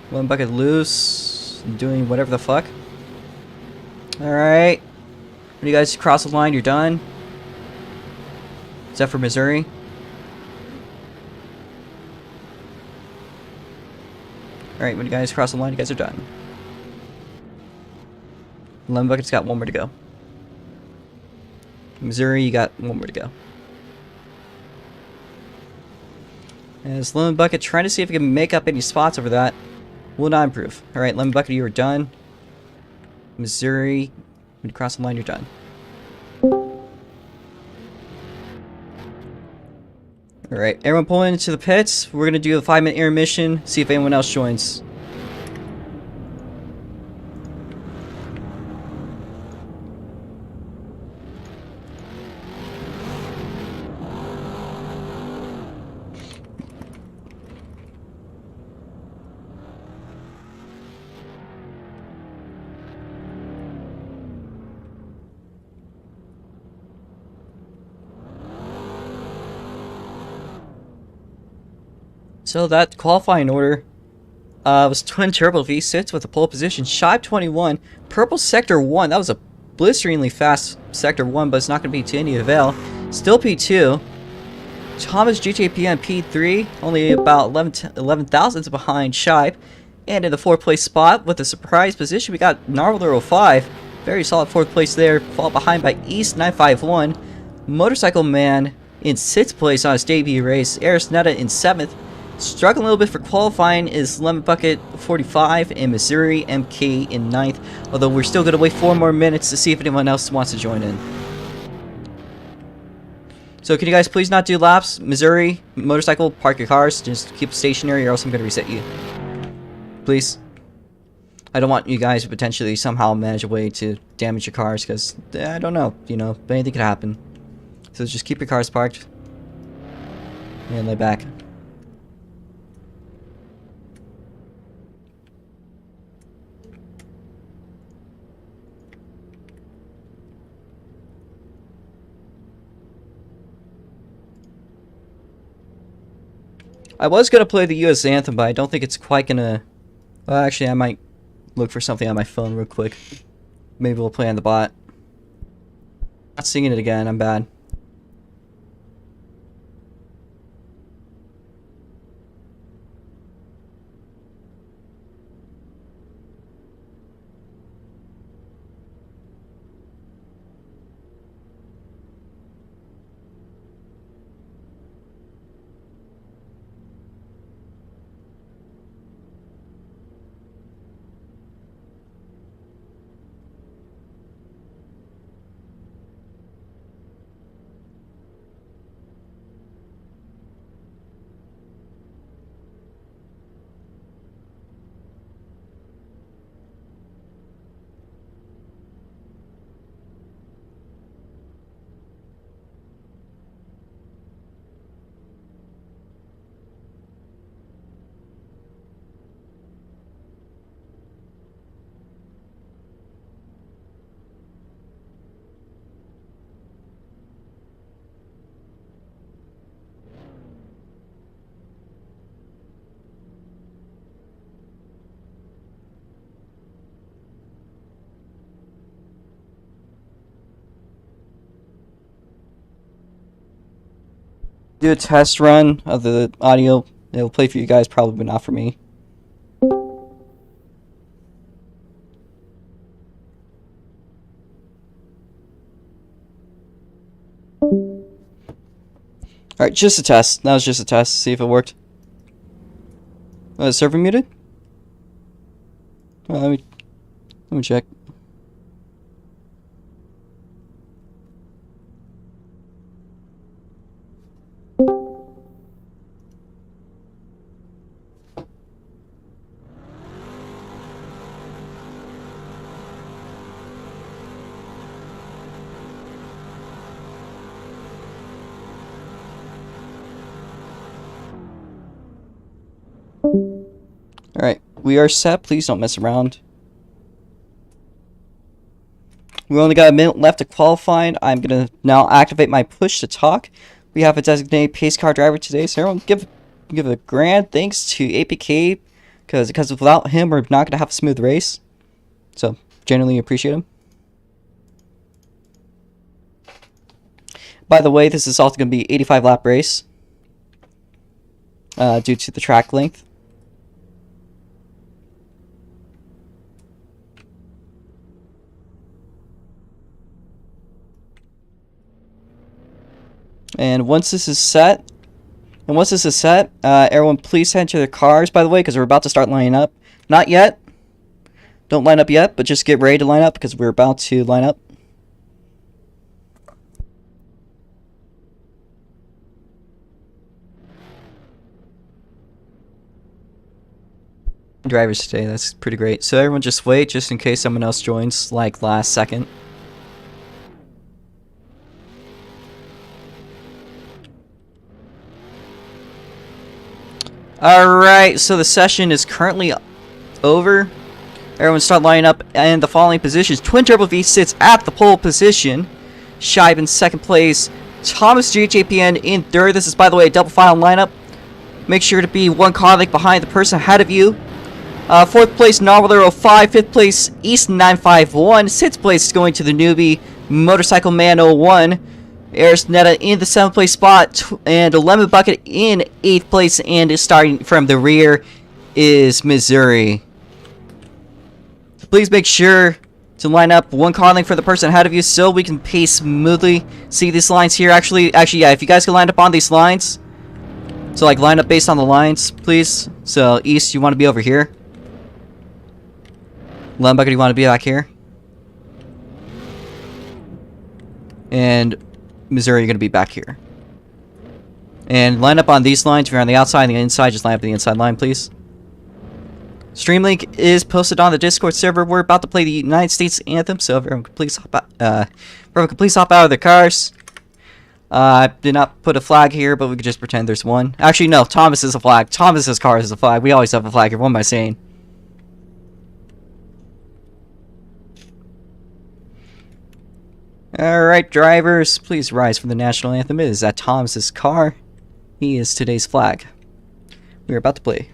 One bucket loose. Doing whatever the fuck. Alright. When you guys cross the line, you're done. Except for Missouri. Alright, when you guys cross the line, you guys are done. Lemon Bucket's got 1 more to go. Missouri, you got 1 more to go. As Lemon Bucket trying to see if he can make up any spots over that. Will not improve. Alright, Lemon Bucket, you are done. Missouri, when you cross the line, you're done. Alright, everyone pulling into the pits. We're going to do a 5-minute intermission, see if anyone else joins. So that qualifying order was Twin Turbo V6 with a pole position. Scheib 21, Purple Sector 1. That was a blisteringly fast Sector 1, but it's not going to be to any avail. Still P2. Thomas GJPM P3, only about 11 thousandths behind Scheib. And in the 4th place spot with a surprise position, we got Narwhal 05. Very solid 4th place there, followed behind by East 951. Motorcycle Man in 6th place on his debut race. Aris Netta in 7th. Struggling a little bit for qualifying is Lemon Bucket 45 and Missouri MK in 9th. Although we're still going to wait 4 more minutes to see if anyone else wants to join in. So can you guys please not do laps? Missouri, motorcycle, park your cars. Just keep stationary or else I'm going to reset you. Please. I don't want you guys to potentially somehow manage a way to damage your cars because I don't know, you know, but anything could happen. So just keep your cars parked and lay back. I was going to play the US Anthem, but I don't think it's quite going to... Well, actually, I might look for something on my phone real quick. Maybe we'll play on the bot. Not singing it again, I'm bad. Do a test run of the audio It'll play for you guys, probably not for me. Alright, just a test. That was just a test. See if it worked. Server muted? Let me check. Alright, we are set. Please don't mess around. We only got a minute left to qualify. I'm going to now activate my push to talk. We have a designated pace car driver today, so everyone give a grand thanks to APK, because without him, we're not going to have a smooth race. So, genuinely appreciate him. By the way, this is also going to be 85 lap race due to the track length. And once this is set, everyone please head to their cars, by the way, because we're about to start lining up. Not yet. Don't line up yet, but just get ready to line up, because we're about to line up. Drivers today, that's pretty great. So everyone just wait, just in case someone else joins, like last second. Alright, so the session is currently over. Everyone start lining up in the following positions. Twin Turbo V sits at the pole position. Shive in second place. Thomas GHAPN in third. This is, by the way, a double final lineup. Make sure to be one car length behind the person ahead of you. Fourth place, Novel 05. Fifth place, East 951. Sixth place is going to the newbie, Motorcycle Man 01. Eris Netta in the 7th place spot, and Lemon Bucket in 8th place, and starting from the rear is Missouri. Please make sure to line up one car length for the person ahead of you so we can pace smoothly. See these lines here? Actually, yeah, if you guys can line up on these lines. So, like, line up based on the lines, please. So, East, you want to be over here. Lemon Bucket, you want to be back here. And Missouri, you're going to be back here. And line up on these lines. If you're on the outside and the inside, just line up the inside line, please. Stream link is posted on the Discord server. We're about to play the United States Anthem, so everyone can please hop out of their cars. I did not put a flag here, but we could just pretend there's one. Actually, no, Thomas is a flag. Thomas's car is a flag. We always have a flag here. What am I saying? Alright, drivers, please rise for the national anthem. It is at Thomas's car. He is today's flag. We are about to play.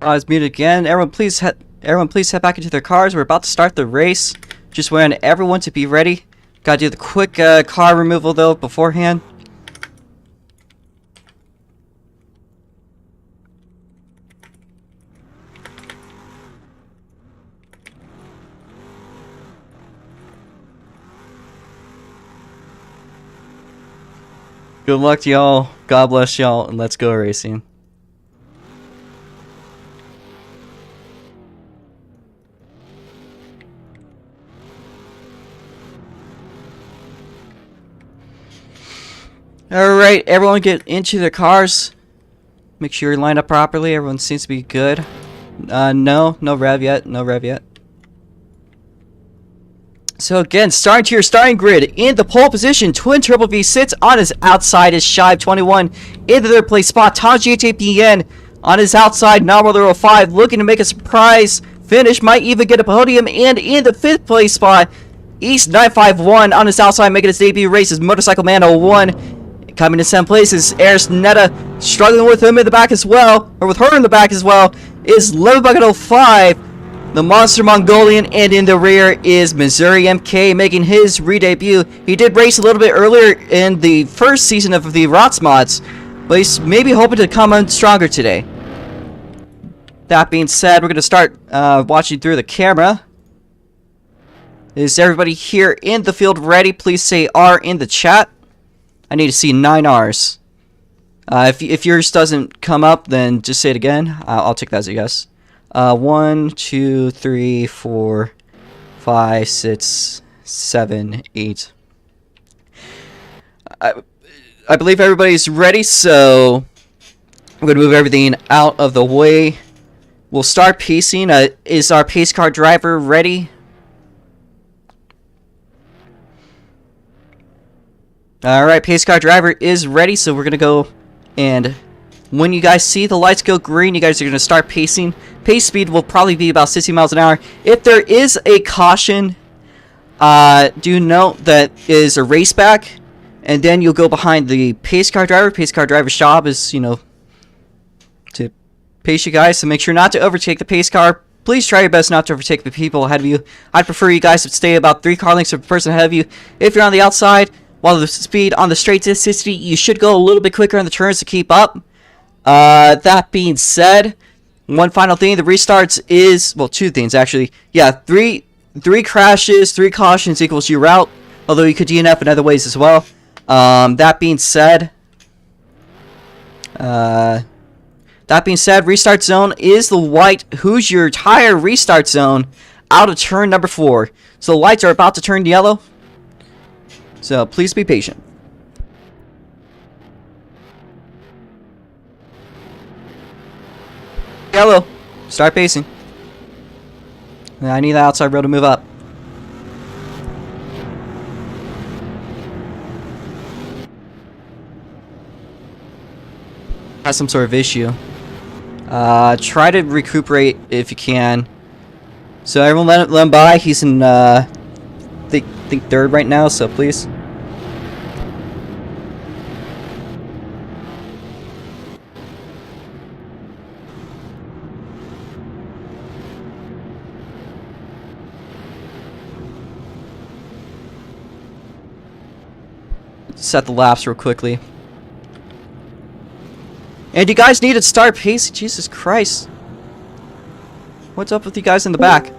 It's muted again. Everyone please head back into their cars. We're about to start the race. Just want everyone to be ready. Gotta do the quick car removal though beforehand. Good luck to y'all. God bless y'all, and let's go racing. Alright, everyone get into their cars. Make sure you're lined up properly. Everyone seems to be good. No rev yet. No rev yet. So again, starting to your starting grid. In the pole position, Twin Turbo V sits on his outside is Shive 21. In the third place spot, Tom GHAPN on his outside, Nominal 05 looking to make a surprise finish. Might even get a podium. And in the fifth place spot, East 951 on his outside making his debut race is Motorcycle Man 01. Coming in 7th place is Eris Netta, struggling with him in the back as well, or with her in the back as well, is Lemon Bucket 05, the Monster Mongolian, and in the rear is Missouri MK making his re-debut. He did race a little bit earlier in the first season of the ROX Mods, but he's maybe hoping to come on stronger today. That being said, we're going to start watching through the camera. Is everybody here in the field ready? Please say R in the chat. I need to see 9 R's. If yours doesn't come up, then just say it again. I'll take that as a yes. 1, 2, 3, 4, 5, 6, 7, 8. I believe everybody's ready, so I'm going to move everything out of the way. We'll start pacing. Is our pace car driver ready? Alright, pace car driver is ready, so we're going to go, and when you guys see the lights go green, you guys are going to start pacing. Pace speed will probably be about 60 miles an hour. If there is a caution, do note that is a race back, and then you'll go behind the pace car driver. Pace car driver's job is, you know, to pace you guys, so make sure not to overtake the pace car. Please try your best not to overtake the people ahead of you. I'd prefer you guys to stay about 3 car lengths from the person ahead of you. If you're on the outside, while the speed on the straight to 60, you should go a little bit quicker on the turns to keep up. That being said, one final thing, the restarts is, well, 2 things actually. Yeah, 3 crashes, 3 cautions equals you route, although you could DNF in other ways as well. That being said, restart zone is the white Hoosier tire restart zone out of turn number 4. So the lights are about to turn yellow. So please be patient. Yellow. Start pacing. I need the outside road to move up. Has some sort of issue. Try to recuperate if you can. So everyone let him by. He's in think 3rd right now, so please. Set the laps real quickly. And you guys need to start pacing. Jesus Christ. What's up with you guys in the back?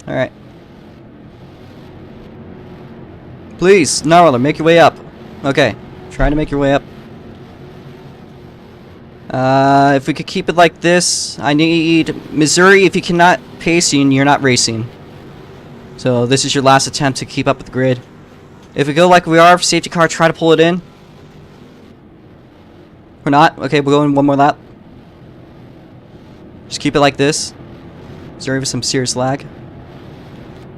Alright. Please, Gnarler, make your way up. Okay. Trying to make your way up. If we could keep it like this, I need Missouri. If you cannot pacing, you're not racing. So this is your last attempt to keep up with the grid. If we go like we are, safety car, try to pull it in. Or not. Okay, we're going one more lap. Just keep it like this. Missouri with some serious lag.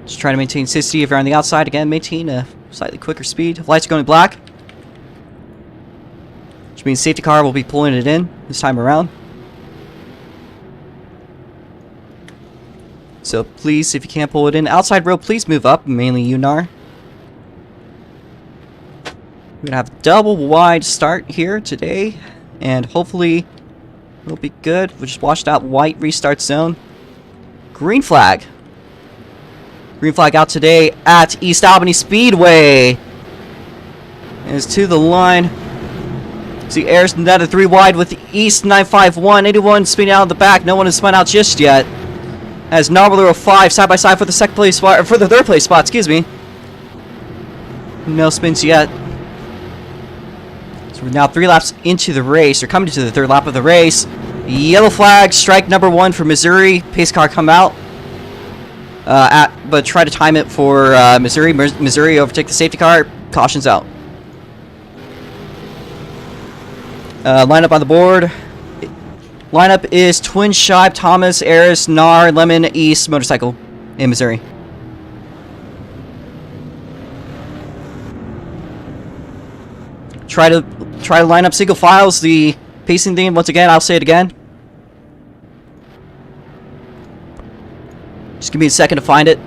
Just try to maintain 60 if you're on the outside. Again, maintain a slightly quicker speed. If lights are going black, which means safety car will be pulling it in this time around. So please, if you can't pull it in, outside row, please move up. Mainly you, Nar. We're gonna have a double wide start here today, and hopefully it'll be good. We just watched out white restart zone. Green flag. Green flag out today at East Albany Speedway. And it's to the line. See Ayers netted 3 wide with East 951. 81 spinning out of the back. No one has spun out just yet. As Norbler 05 side by side for the second place spot, or for the third place spot, excuse me. No spins yet. So we're now 3 laps into the race, or coming to the third lap of the race. Yellow flag, strike number 1 for Missouri. Pace car come out. But try to time it for Missouri. Missouri overtake the safety car. Caution's out. Lineup on the board. Lineup is Twin, Shibe, Thomas, Ayers, Nar, Lemon, East, Motorcycle in Missouri. Try to line up single files. The pacing theme once again. I'll say it again. Just give me a second to find it.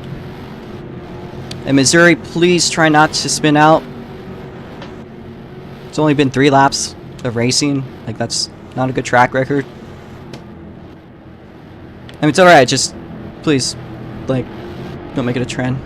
And Missouri, please try not to spin out. It's only been 3 laps of racing. Like, that's not a good track record. I mean, it's alright, just please, like, don't make it a trend.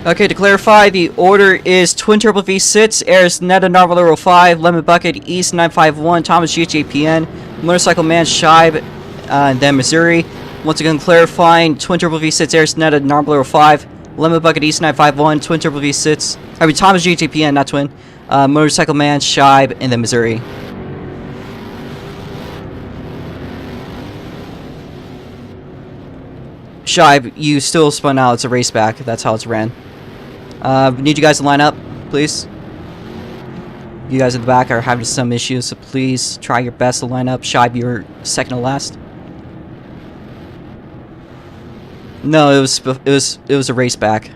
Okay, to clarify, the order is Twin Turbo V6, Ayers Netta Narvalo 05, Lemon Bucket, East 951, Thomas GHAPN, Motorcycle Man Shibe, and then Missouri. Once again, clarifying, Twin Turbo V6, Ayers Netta Narvalo 05, Lemon Bucket, East 951, Twin Turbo V6, I mean Thomas GHAPN, not Twin, Motorcycle Man Shibe, and then Missouri. Shibe, you still spun out, it's a race back, that's how it's ran. Need you guys to line up, please. You guys in the back are having some issues, so please try your best to line up. Shibe, you're second to last. No, it was a race back.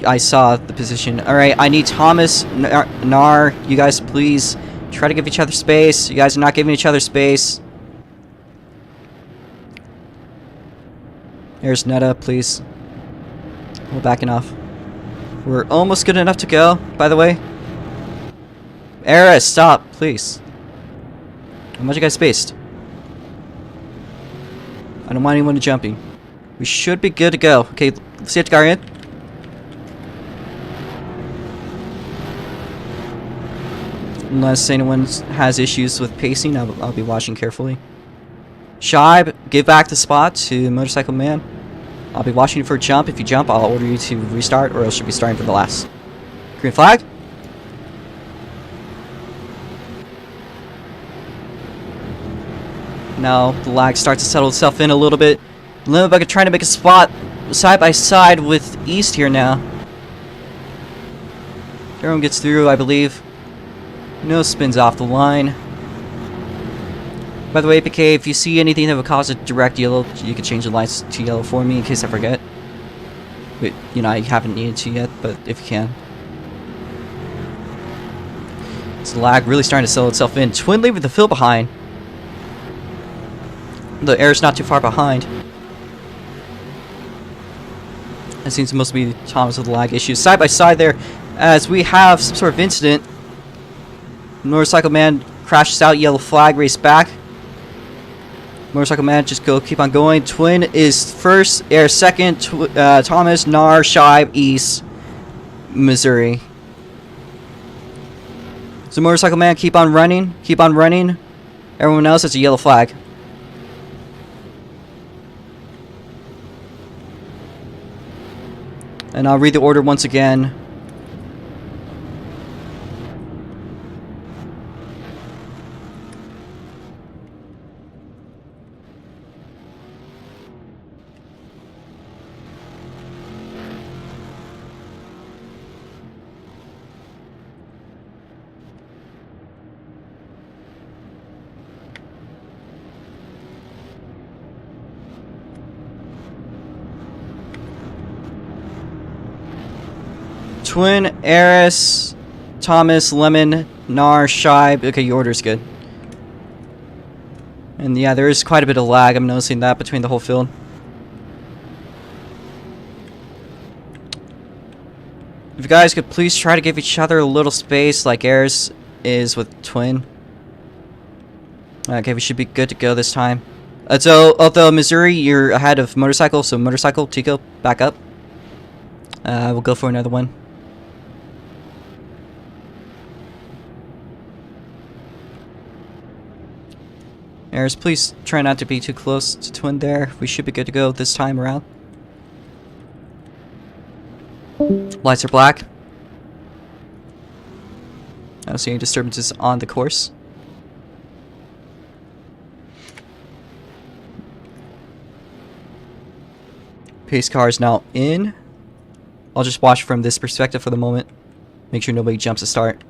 I saw the position. All right, I need Thomas, Nar. You guys, please try to give each other space. You guys are not giving each other space. There's Netta, please. We're backing off. We're almost good enough to go, by the way. Era, stop, please. How much you guys spaced? I don't want anyone jumping. We should be good to go. Okay, safety car in. Unless anyone has issues with pacing, I'll be watching carefully. Shibe, give back the spot to Motorcycle Man. I'll be watching you for a jump. If you jump, I'll order you to restart, or else you'll be starting from the last. Green flag. Now the lag starts to settle itself in a little bit. Lemon Bucket trying to make a spot side by side with East here now. Everyone gets through, I believe. No spins off the line. By the way, APK, if you see anything that would cause a direct yellow, you could change the lights to yellow for me in case I forget. But, you know, I haven't needed to yet, but if you can. This lag really starting to settle itself in. Twin leaving the field behind. The air's not too far behind. It seems most to be Thomas with the lag issues. Side by side there, as we have some sort of incident. Motorcycle Man crashes out, yellow flag, race back. Motorcycle Man, just keep on going. Twin is first, Air second, Thomas, Nar, Shibe, East, Missouri. So Motorcycle Man, keep on running, keep on running. Everyone else, it's a yellow flag. And I'll read the order once again. Twin, Eris, Thomas, Lemon, Nar, Shibe. Okay, your order's good. And yeah, there is quite a bit of lag. I'm noticing that between the whole field. If you guys could please try to give each other a little space like Eris is with Twin. Okay, we should be good to go this time. So, although Missouri, you're ahead of Motorcycle, so Motorcycle, Tico, back up. We'll go for another one. Eris, please try not to be too close to Twin there. We should be good to go this time around. Lights are black. I don't see any disturbances on the course. Pace car is now in. I'll just watch from this perspective for the moment. Make sure nobody jumps to start.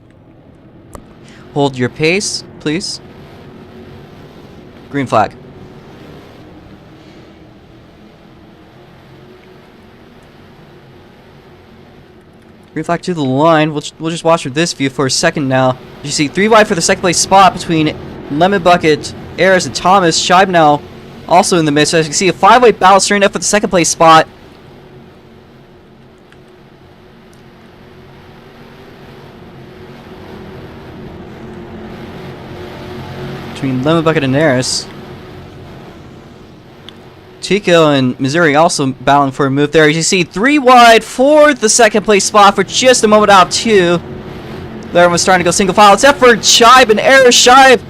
Hold your pace, please. Green flag. Green flag to the line. We'll just watch from this view for a second now. You see 3 wide for the second place spot between Lemon Bucket, Eris, and Thomas. Shibe now also in the midst. As you can see, a 5-way battle starting up for the second place spot. Between Lemon Bucket and Eris. Tico and Missouri also battling for a move there. As you see, 3 wide for the second place spot for just a moment out of 2. Everyone's starting to go single file, except for Shibe and Eris. Shibe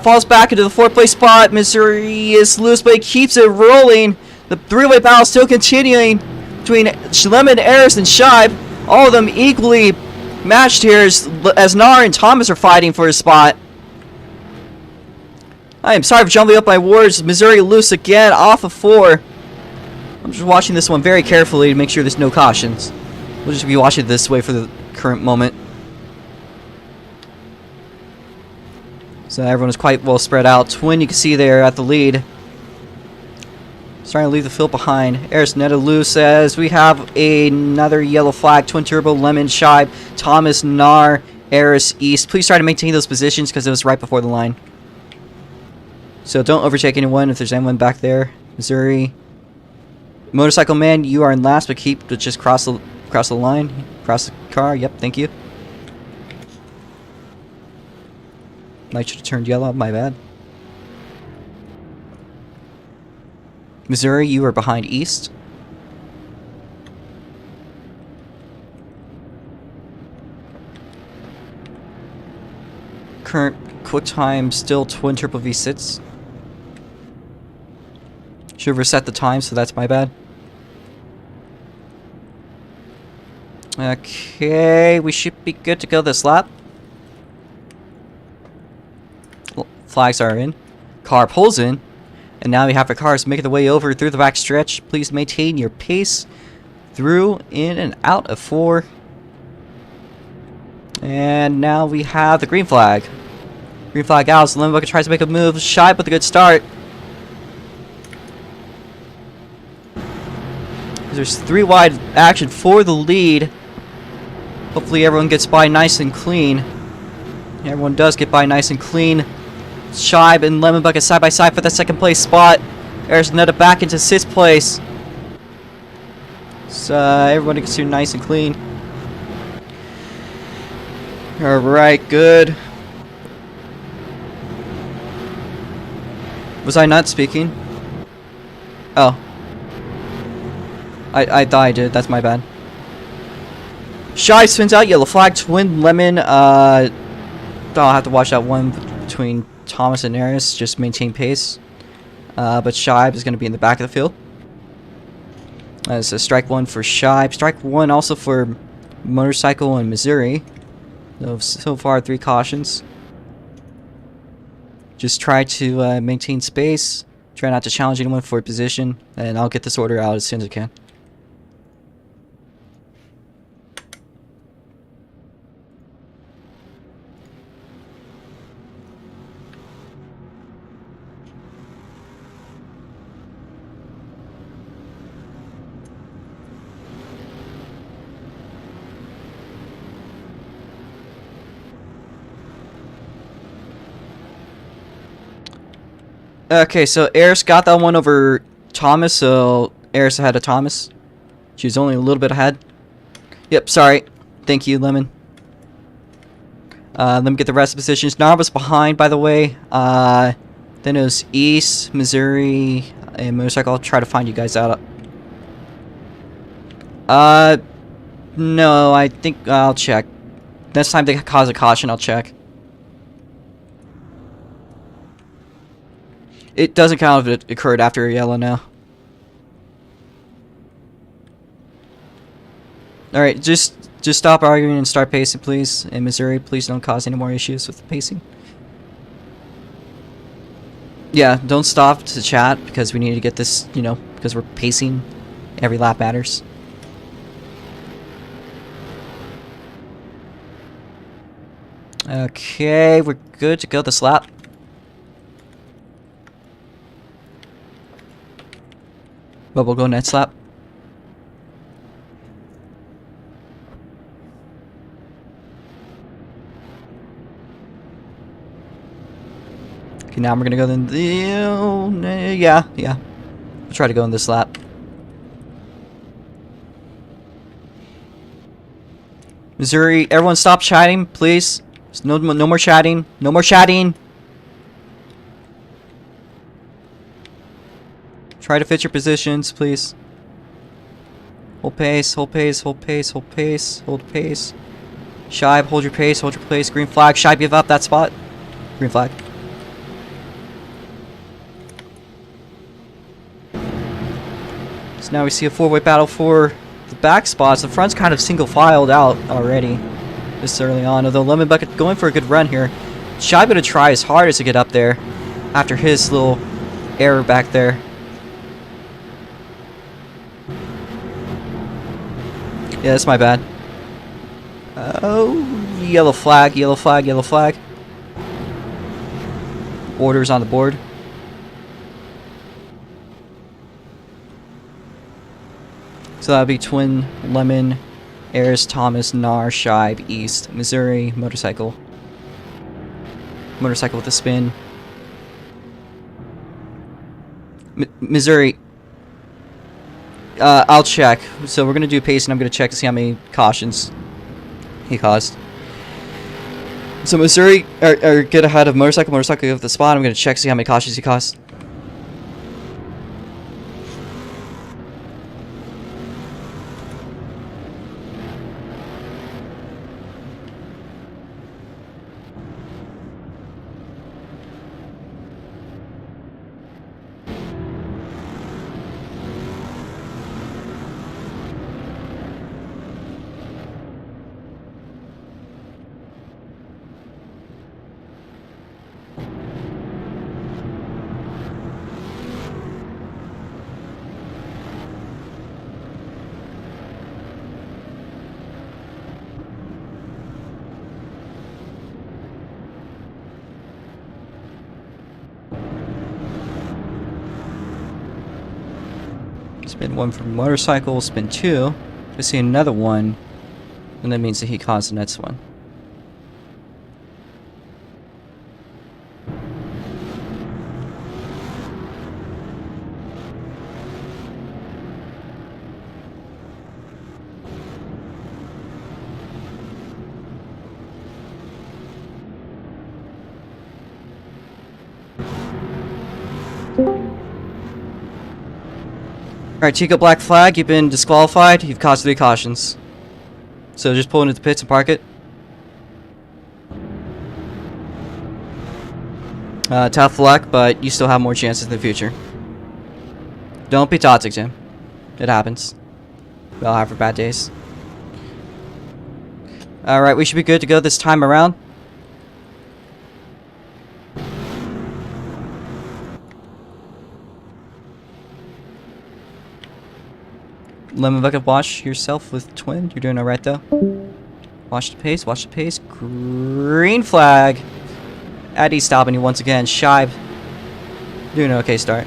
falls back into the 4th place spot. Missouri is loose, but he keeps it rolling. The 3-way battle still continuing between Lemon, Eris, and Shibe. All of them equally matched here as Nar and Thomas are fighting for a spot. I am sorry for jumping up my words. Missouri loose again, off of 4. I'm just watching this one very carefully to make sure there's no cautions. We'll just be watching this way for the current moment. So everyone is quite well spread out. Twin, you can see there at the lead. Starting to leave the field behind. Eris Netta loose as we have another yellow flag. Twin Turbo, Lemon, Shibe, Thomas, Nar, Eris, East. Please try to maintain those positions because it was right before the line. So don't overtake anyone if there's anyone back there. Missouri. Motorcycle Man, you are in last, but keep to just cross the line. Cross the car. Yep, thank you. Light should have turned yellow. My bad. Missouri, you are behind East. Current quick time still Twin Turbo V6. Should have reset the time, so that's my bad. Okay, we should be good to go this lap. Flags are in. Car pulls in. And now we have our cars making their way over through the back stretch. Please maintain your pace through, in, and out of 4. And now we have the green flag. Green flag out, so Lemon Bucket tries to make a move. Shibe with a good start. There's 3 wide action for the lead. Hopefully everyone gets by nice and clean. Yeah, everyone does get by nice and clean. Shibe and Lemon Bucket side by side for the 2nd place spot. Eris Netta back into 6th place. So everyone gets here nice and clean. Alright, good. Was I not speaking? Oh. I thought I did. That's my bad. Shibe spins out. Yellow flag. Twin Lemon. I'll have to watch that one between Thomas and Eris. Just maintain pace. But Shibe is going to be in the back of the field. That's a strike 1 for Shibe. Strike 1 also for Motorcycle and Missouri. So far, 3 cautions. Just try to maintain space. Try not to challenge anyone for a position. And I'll get this order out as soon as I can. Okay, so Eris got that one over Thomas, so Eris ahead of Thomas. She was only a little bit ahead. Yep, sorry. Thank you, Lemon. Let me get the rest of the positions. Nar was behind, by the way. Then it was East, Missouri, and Motorcycle. I'll try to find you guys out. No, I think I'll check. Next time they cause a caution, I'll check. It doesn't count if it occurred after a yellow now. Alright, just stop arguing and start pacing, please. In Missouri, please don't cause any more issues with the pacing. Yeah, don't stop to chat because we need to get this, you know, because we're pacing. Every lap matters. Okay, we're good to go this lap. But we'll go next lap. Okay, now we're gonna go in the yeah. We'll try to go in this lap. Missouri, everyone stop chatting, please. No more chatting. No more chatting. Try to fit your positions, please. Hold pace, hold pace, hold pace, hold pace, hold pace. Shibe, hold your pace, hold your place. Green flag. Shibe, give up that spot. Green flag. So now we see a four-way battle for the back spots. The front's kind of single-filed out already this early on, although Lemon Bucket going for a good run here. Shibe gonna try his hardest to get up there after his little error back there. Yeah, that's my bad. Oh, yellow flag, yellow flag, yellow flag. Orders on the board. So that'll be Twin, Lemon, Eris, Thomas, Nar, Shibe, East, Missouri, Motorcycle. Motorcycle with a spin. Missouri. I'll check. So we're gonna do pace, and I'm gonna check to see how many cautions he caused. So Missouri are get ahead of Motorcycle. Motorcycle with the spot. I'm gonna check to see how many cautions he caused. Spin one for Motorcycle, spin two. If I see another one, then that means that he caused the next one. Alright, Chico Black Flag, you've been disqualified. You've caused 3 cautions. So just pull into the pits and park it. Tough luck, but you still have more chances in the future. Don't be toxic, Jim. It happens. We all have our bad days. Alright, we should be good to go this time around. Lemon Bucket, watch yourself with Twin. You're doing alright though. Watch the pace, watch the pace. Green flag. At East Albany once again. Shibe. Doing an okay start.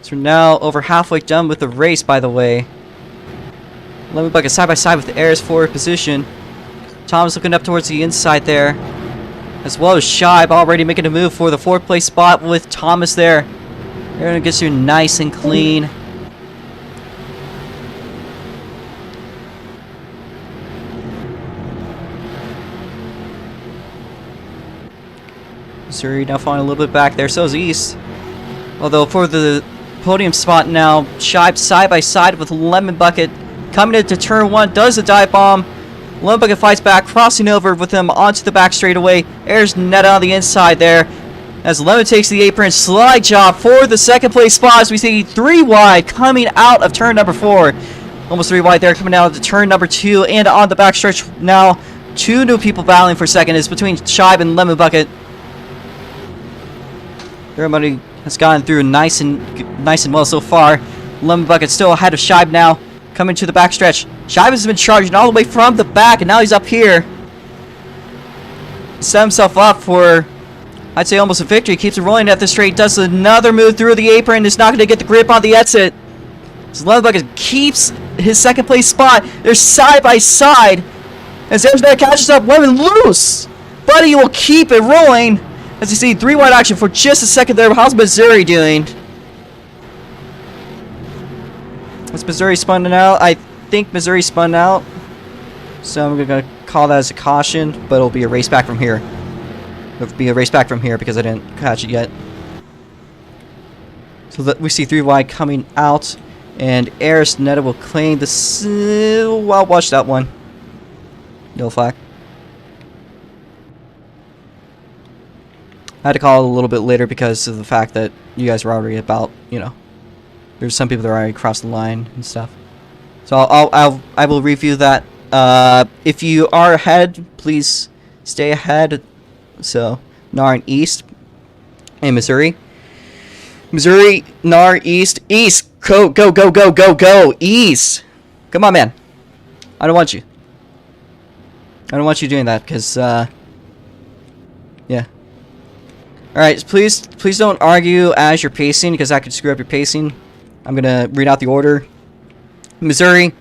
So we're now over halfway done with the race, by the way. Lemon Bucket side by side with the Eris forward position. Thomas looking up towards the inside there. As well as Shibe already making a move for the 4th place spot with Thomas there. Aaron gets you nice and clean. Missouri now falling a little bit back there. So is East. Although for the podium spot now, Shibe side by side with Lemon Bucket. Coming into turn 1, does a dive bomb. Lemon Bucket fights back, crossing over with him onto the back straightaway. Airs net on the inside there. As Lemon takes the apron, slide job for the 2nd place spot. As we see 3 wide coming out of turn number 4. Almost 3 wide there, coming out of turn number 2. And on the back stretch now, 2 new people battling for second. Is between Shibe and Lemon Bucket. Everybody has gotten through nice and well so far. Lemon Bucket still ahead of Shibe now. Coming to the backstretch. Shibe has been charging all the way from the back, and now he's up here. Set himself up for, I'd say, almost a victory. Keeps it rolling at the straight. Does another move through the apron. Is not going to get the grip on the exit. So Lemon Bucket keeps his 2nd place spot. They're side by side. As Arizona catches up, Lemon loose. But he will keep it rolling. As you see, 3 wide action for just a second there. How's Missouri doing? Has Missouri spun out? I think Missouri spun out. So I'm going to call that as a caution, but it'll be a race back from here. It'll be a race back from here because I didn't catch it yet. So that we see 3 wide coming out, and Aris Netta will claim the... Well, watch that one. No flag. I had to call it a little bit later because of the fact that you guys were already about, you know, there's some people that are already crossed the line and stuff. So I will review that. If you are ahead, please stay ahead. So NAR and East and Missouri. Missouri, NAR, East, go, East. Come on, man. I don't want you. I don't want you doing that because, yeah. Alright, please don't argue as you're pacing because that could screw up your pacing. I'm gonna read out the order. Missouri,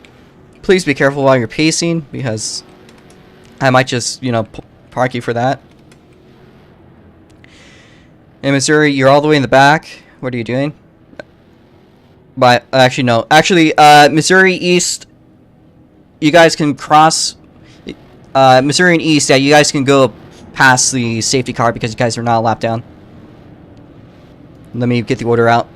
please be careful while you're pacing because I might just, you know, park you for that. And Missouri, you're all the way in the back. What are you doing? But actually, no. Actually, Missouri East, you guys can cross. Missouri and East, yeah, you guys can go past the safety car because you guys are not a lap down. Let me get the order out.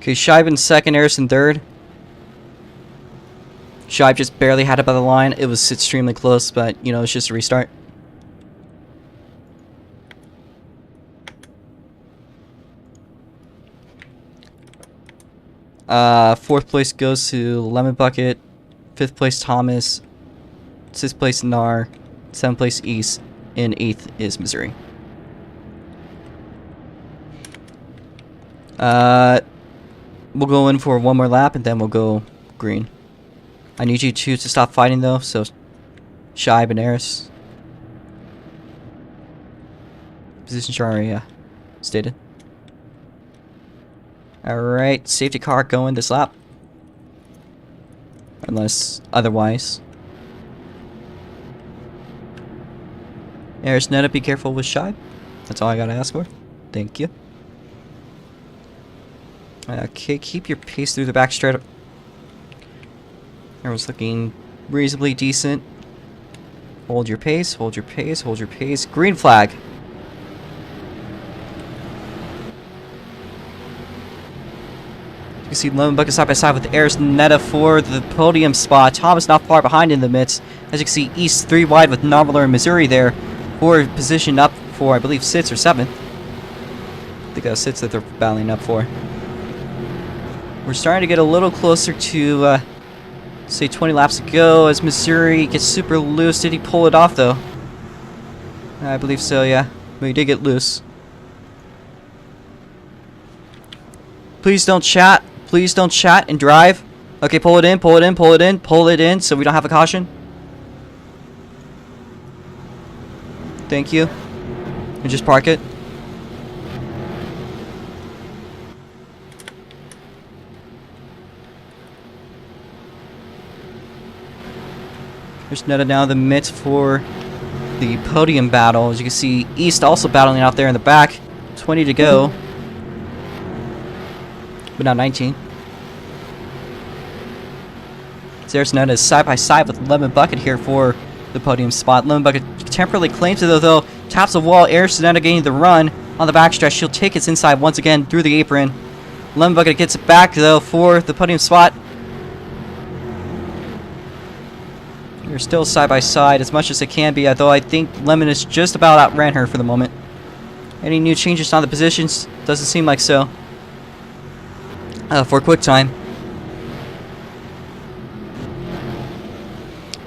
Okay, Shibe in second, Eris in third. Shibe just barely had it by the line. It was extremely close, but, you know, it's just a restart. Fourth place goes to Lemon Bucket. 5th place Thomas. 6th place NAR. 7th place East. And 8th is Missouri. We'll go in for one more lap and then we'll go green. I need you two to stop fighting though, so Shibe and Eris. Positions are already stated. Alright, safety car going this lap. Unless otherwise. Eris Netta, be careful with Shibe. That's all I gotta ask for. Thank you. Okay, keep your pace through the back straight up. Everyone's looking reasonably decent. Hold your pace, hold your pace, hold your pace. Green flag. You can see Lemon Bucket side by side with Eris Netta for the podium spot. Thomas not far behind in the midst. As you can see, East 3 wide with Noveler and Missouri there for position up for, I believe, 6th or 7th. I think that's 6th that they're battling up for. We're starting to get a little closer to, say, 20 laps to go as Missouri gets super loose. Did he pull it off, though? I believe so, yeah. But he did get loose. Please don't chat. Please don't chat and drive. Okay, pull it in, pull it in, pull it in, pull it in so we don't have a caution. Thank you. And just park it. There's Netta now the midst for the podium battle. As you can see, East also battling out there in the back. 20 to go. But now 19. So there's Netta side by side with Lemon Bucket here for the podium spot. Lemon Bucket temporarily claims it though. Taps the wall. Airs Netta getting the run on the backstretch. She'll take it inside once again through the apron. Lemon Bucket gets it back though for the podium spot. They're still side by side as much as they can be, although I think Lemon has just about outran her for the moment. Any new changes on the positions? Doesn't seem like so. For quick time.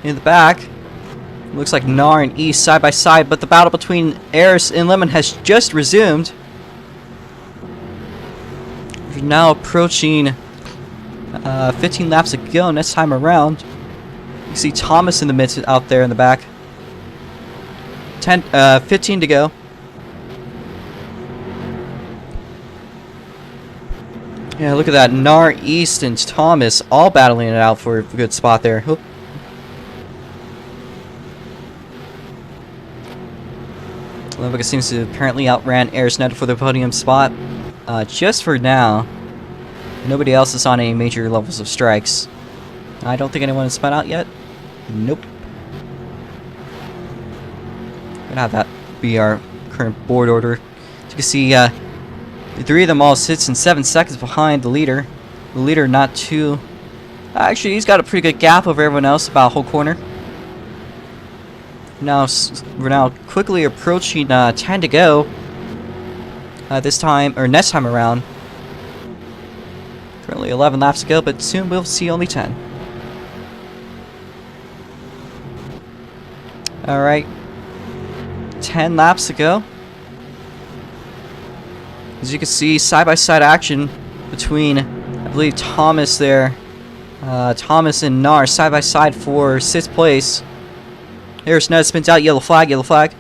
In the back, looks like Nar and East side by side, but the battle between Eris and Lemon has just resumed. We're now approaching 15 laps to go next time around. You see Thomas in the midst out there in the back. 15 to go. Yeah, look at that. Nar, East, and Thomas all battling it out for a good spot there. Oop. Lemon seems to apparently outran Arisnet for the podium spot. Just for now. Nobody else is on any major levels of strikes. I don't think anyone has spun out yet. Nope. Gonna have that be our current board order. As you can see, the three of them all sits in 7 seconds behind the leader. The leader not too... actually, he's got a pretty good gap over everyone else, about a whole corner. Now, we're now quickly approaching 10 to go. This time, or next time around. Currently 11 laps to go, but soon we'll see only 10. Alright. 10 laps to go. As you can see, side-by-side action between, I believe, Thomas there. Thomas and Nar side-by-side for 6th place. There's Ned spins out, yellow flag, yellow flag.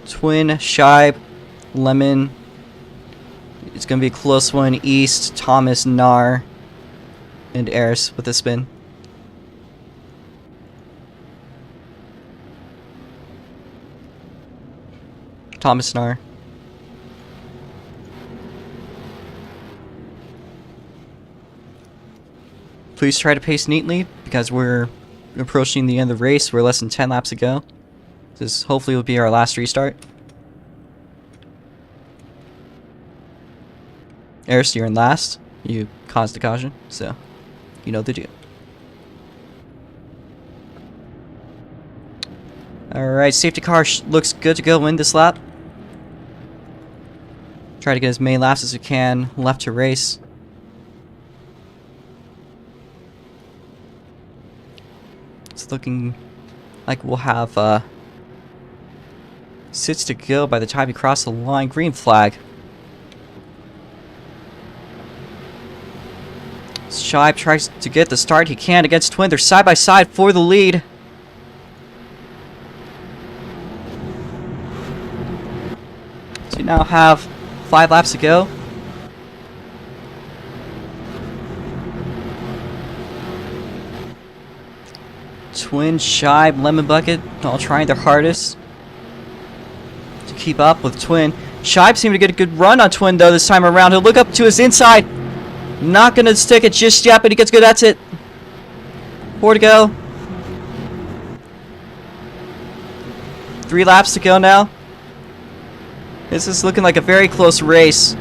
Twin, Shibe, Lemon. It's going to be a close one. East, Thomas, Nar, and Eris with a spin. Thomas, Nar. Please try to pace neatly because we're approaching the end of the race. We're less than 10 laps to go. This hopefully will be our last restart. Eris, you're in last. You caused the caution, so you know the deal. Alright, safety car looks good to go win this lap. Try to get as many laps as we can left to race. It's looking like we'll have 6 to go by the time we cross the line. Green flag. Shibe tries to get the start he can against Twin. They're side by side for the lead. So you now have 5 laps to go. Twin, Shibe, Lemon Bucket, all trying their hardest to keep up with Twin. Shibe seemed to get a good run on Twin though this time around. He'll look up to his inside. Not gonna stick it just yet, but he gets good. That's it. 4 to go. 3 laps to go now. This is looking like a very close race.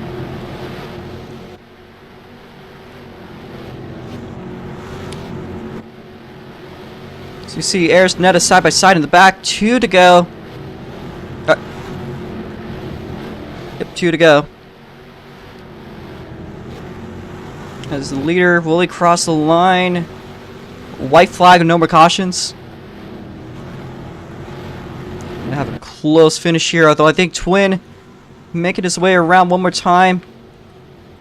So you see Eris Netta side by side in the back. 2 to go. Yep, 2 to go. As the leader, will he cross the line? White flag and no more cautions. Gonna have a close finish here, although I think Twin making his way around one more time.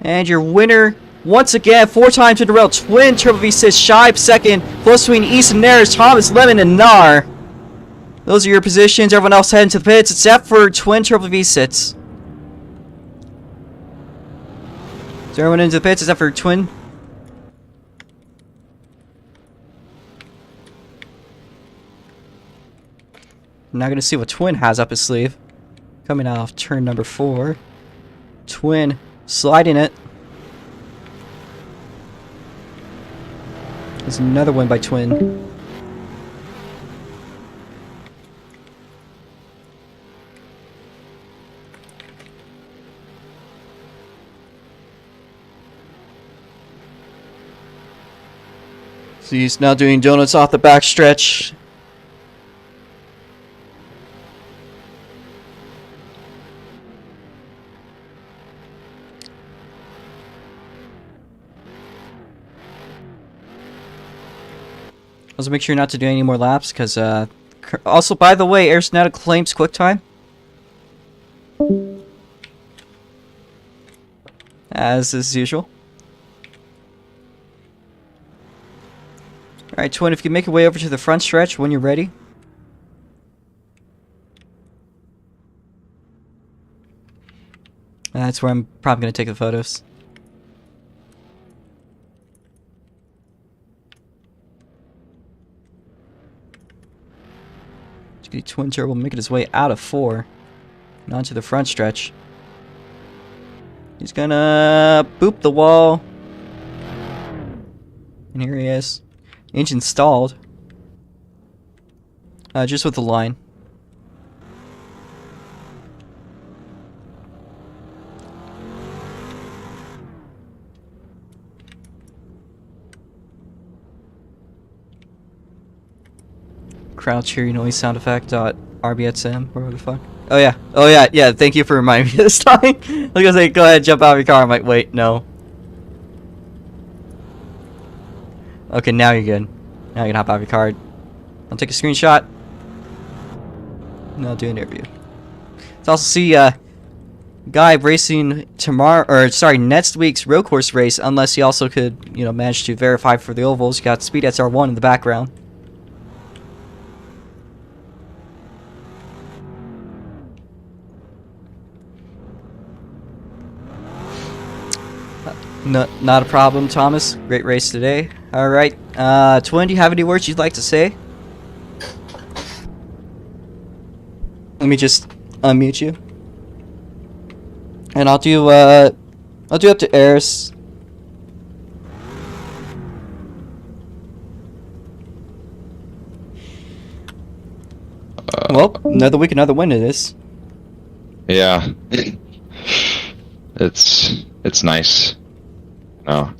And your winner, once again, 4 times in a row, Twin Turbo V6, Shibe second, close between East and Nares, Thomas, Lemon, and Nar. Those are your positions. Everyone else heading to the pits, except for Twin Turbo V6. So everyone into the pits, except for Twin. I'm now going to see what Twin has up his sleeve. Coming out of turn number 4. Twin sliding it. There's another win by Twin. So he's now doing donuts off the back stretch. Also make sure not to do any more laps, because also, by the way, Aerosonatic claims quick time. As is usual. Alright, Twin, if you can make your way over to the front stretch when you're ready. That's where I'm probably going to take the photos. Twin Turbo making his way out of 4 and onto the front stretch. He's gonna boop the wall. And here he is. Engine stalled. Just with the line. Crowd cheering noise sound effect .rbsm, whatever the fuck. Oh yeah, thank you for reminding me this time. I was gonna say, go ahead, jump out of your car. I'm like, wait, no. Okay, now you're good. Now you can hop out of your car. I'll take a screenshot. And I'll do an interview. Let's also see Guy racing tomorrow, or sorry, next week's road course race, unless he also could, you know, manage to verify for the ovals. You got Speed SR1 in the background. Not a problem, Thomas. Great race today. Alright, Twin, do you have any words you'd like to say? Let me just unmute you. And I'll do up to Eris. Well, another week, another win it is. Yeah. It's nice. No.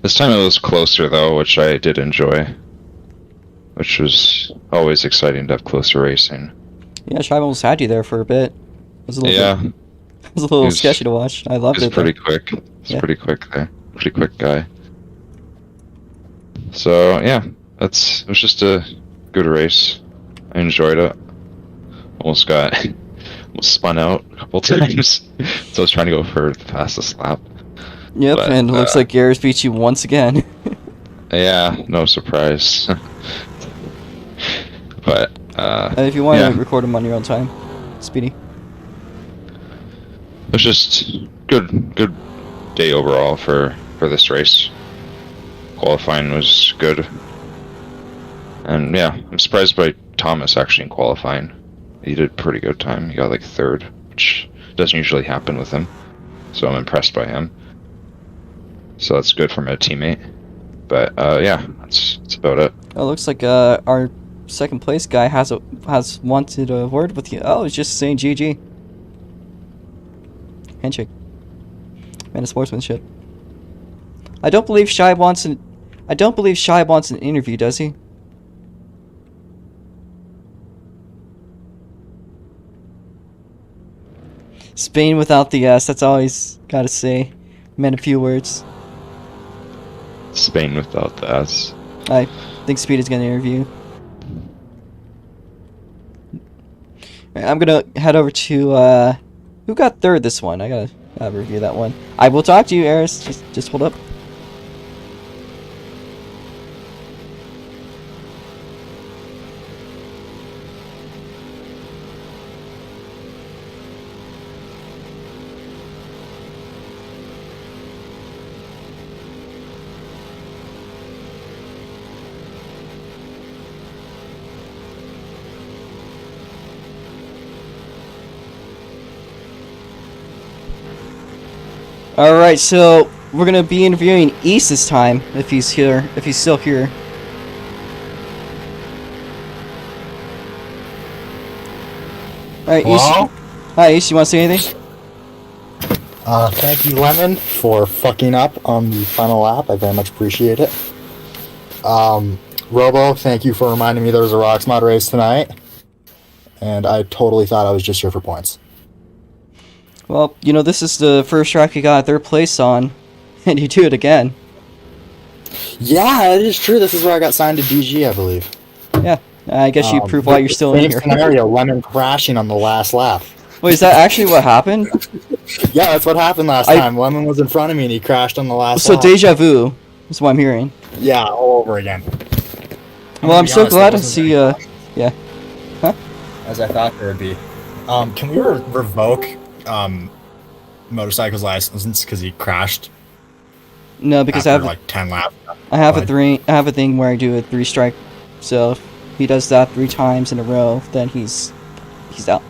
This time it was closer though, which I did enjoy. Which was always exciting to have closer racing. Yeah, Shive almost had you there for a bit. It was a little bit, it was a little sketchy to watch. I loved it. He's pretty quick. He's pretty quick there. Pretty quick guy. So yeah, it was just a good race. I enjoyed it. Almost spun out a couple times. So I was trying to go for the fastest lap. Yep, but, and it looks like Garrus beat you once again. Yeah, no surprise. But if you want to record them on your own time, Speedy. It was just good day overall for this race. Qualifying was good, and yeah, I'm surprised by Thomas actually in qualifying. He did a pretty good time. He got like 3rd, which doesn't usually happen with him. So I'm impressed by him. So that's good from a teammate. But yeah, that's about it. Oh, it looks like our second place guy has wanted a word with you. Oh, he's just saying GG. Handshake. Man of sportsmanship. I don't believe Shive wants an interview, does he? Spain without the S, that's always gotta say. Meant a few words. Spain without the S. I think Speed is gonna interview. I'm gonna head over to who got third this one. I gotta review that one. I will talk to you, Eris. Just hold up. Alright, so we're gonna be interviewing East this time, if he's here, if he's still here. Alright, East. Hi, East, you wanna say anything? Thank you, Lemon, for fucking up on the final lap. I very much appreciate it. Robo, thank you for reminding me there was a ROX Mod race tonight. And I totally thought I was just here for points. Well, you know, this is the first track you got third place on, and you do it again. Yeah, it is true. This is where I got signed to DG, I believe. Yeah, I guess you prove why you're still in here. Same scenario, Lemon crashing on the last lap. Wait, is that actually what happened? Yeah, that's what happened last time. Lemon was in front of me and he crashed on the last lap. So deja vu is what I'm hearing. Yeah, all over again. Well, I'm so glad to see, yeah. Huh? As I thought there would be. Can we revoke motorcycle's license because he crashed? No, because after, like 10 laps. I have a thing where I do a 3-strike. So if he does that 3 times in a row, then he's out.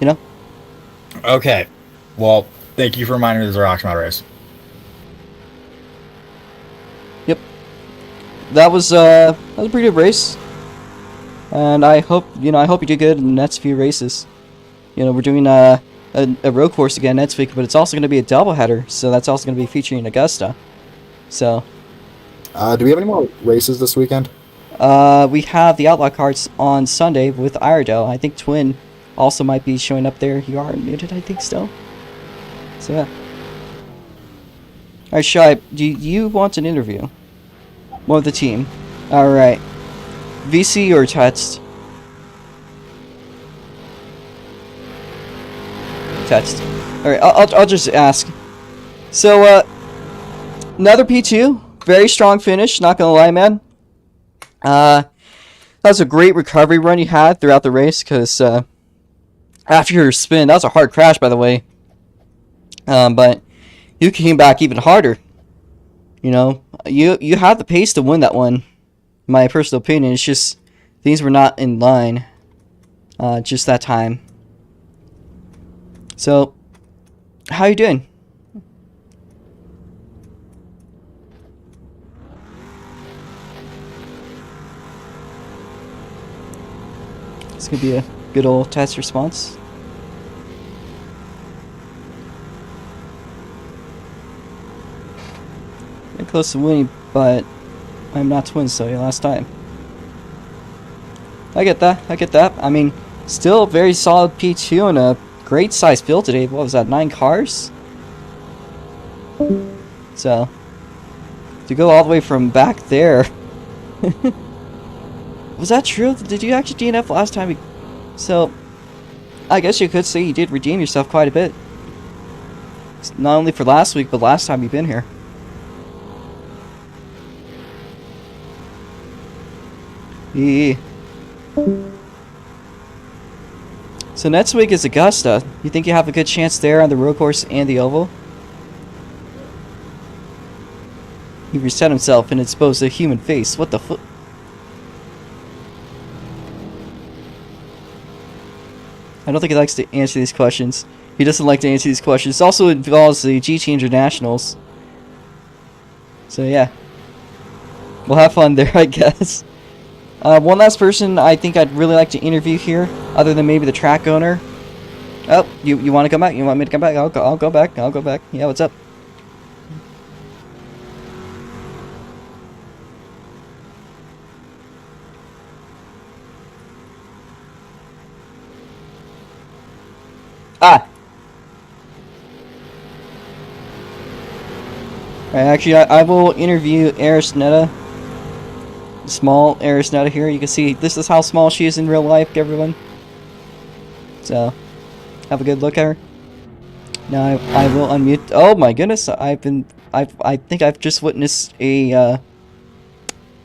You know? Okay. Well, thank you for reminding me there's a ROX Mod race. Yep. That was a pretty good race. And I hope you do good in the next few races. You know, we're doing a road course again next week, but it's also going to be a doubleheader, so that's also going to be featuring Augusta. So, do we have any more races this weekend? We have the Outlaw Karts on Sunday with Iredell. I think Twin also might be showing up there. You are muted, I think, still. So yeah. Alright, Shy, do you want an interview? More of the team. Alright. VC or text? Text. Alright, I'll just ask. So, another P2. Very strong finish, not gonna lie, man. That was a great recovery run you had throughout the race, because, after your spin, that was a hard crash, by the way. But you came back even harder. You know, you had the pace to win that one. My personal opinion, it's just things were not in line. Just that time. So, how you doing? This could be a good old test response. Very close to winning, but I'm not Twin, so your last time. I get that. I mean, still a very solid P2 and a great size field today. What was that, 9 cars? So, to go all the way from back there. Was that true? Did you actually DNF last time? So, I guess you could say you did redeem yourself quite a bit. Not only for last week, but last time you've been here. Yeah. So next week is Augusta. You think you have a good chance there on the road course and the oval? He reset himself and exposed a human face. What the fuck? I don't think he likes to answer these questions. He doesn't like to answer these questions. It also involves the GT Internationals. So yeah. We'll have fun there, I guess. One last person I think I'd really like to interview here, other than maybe the track owner. Oh, you want to come back? You want me to come back? I'll go back. I'll go back. Yeah, what's up? Ah! Alright, actually, I will interview Eris Netta. Small Eris Netta here. You can see this is how small she is in real life, everyone. So, have a good look at her. Now I will unmute. Oh my goodness! I think I've just witnessed a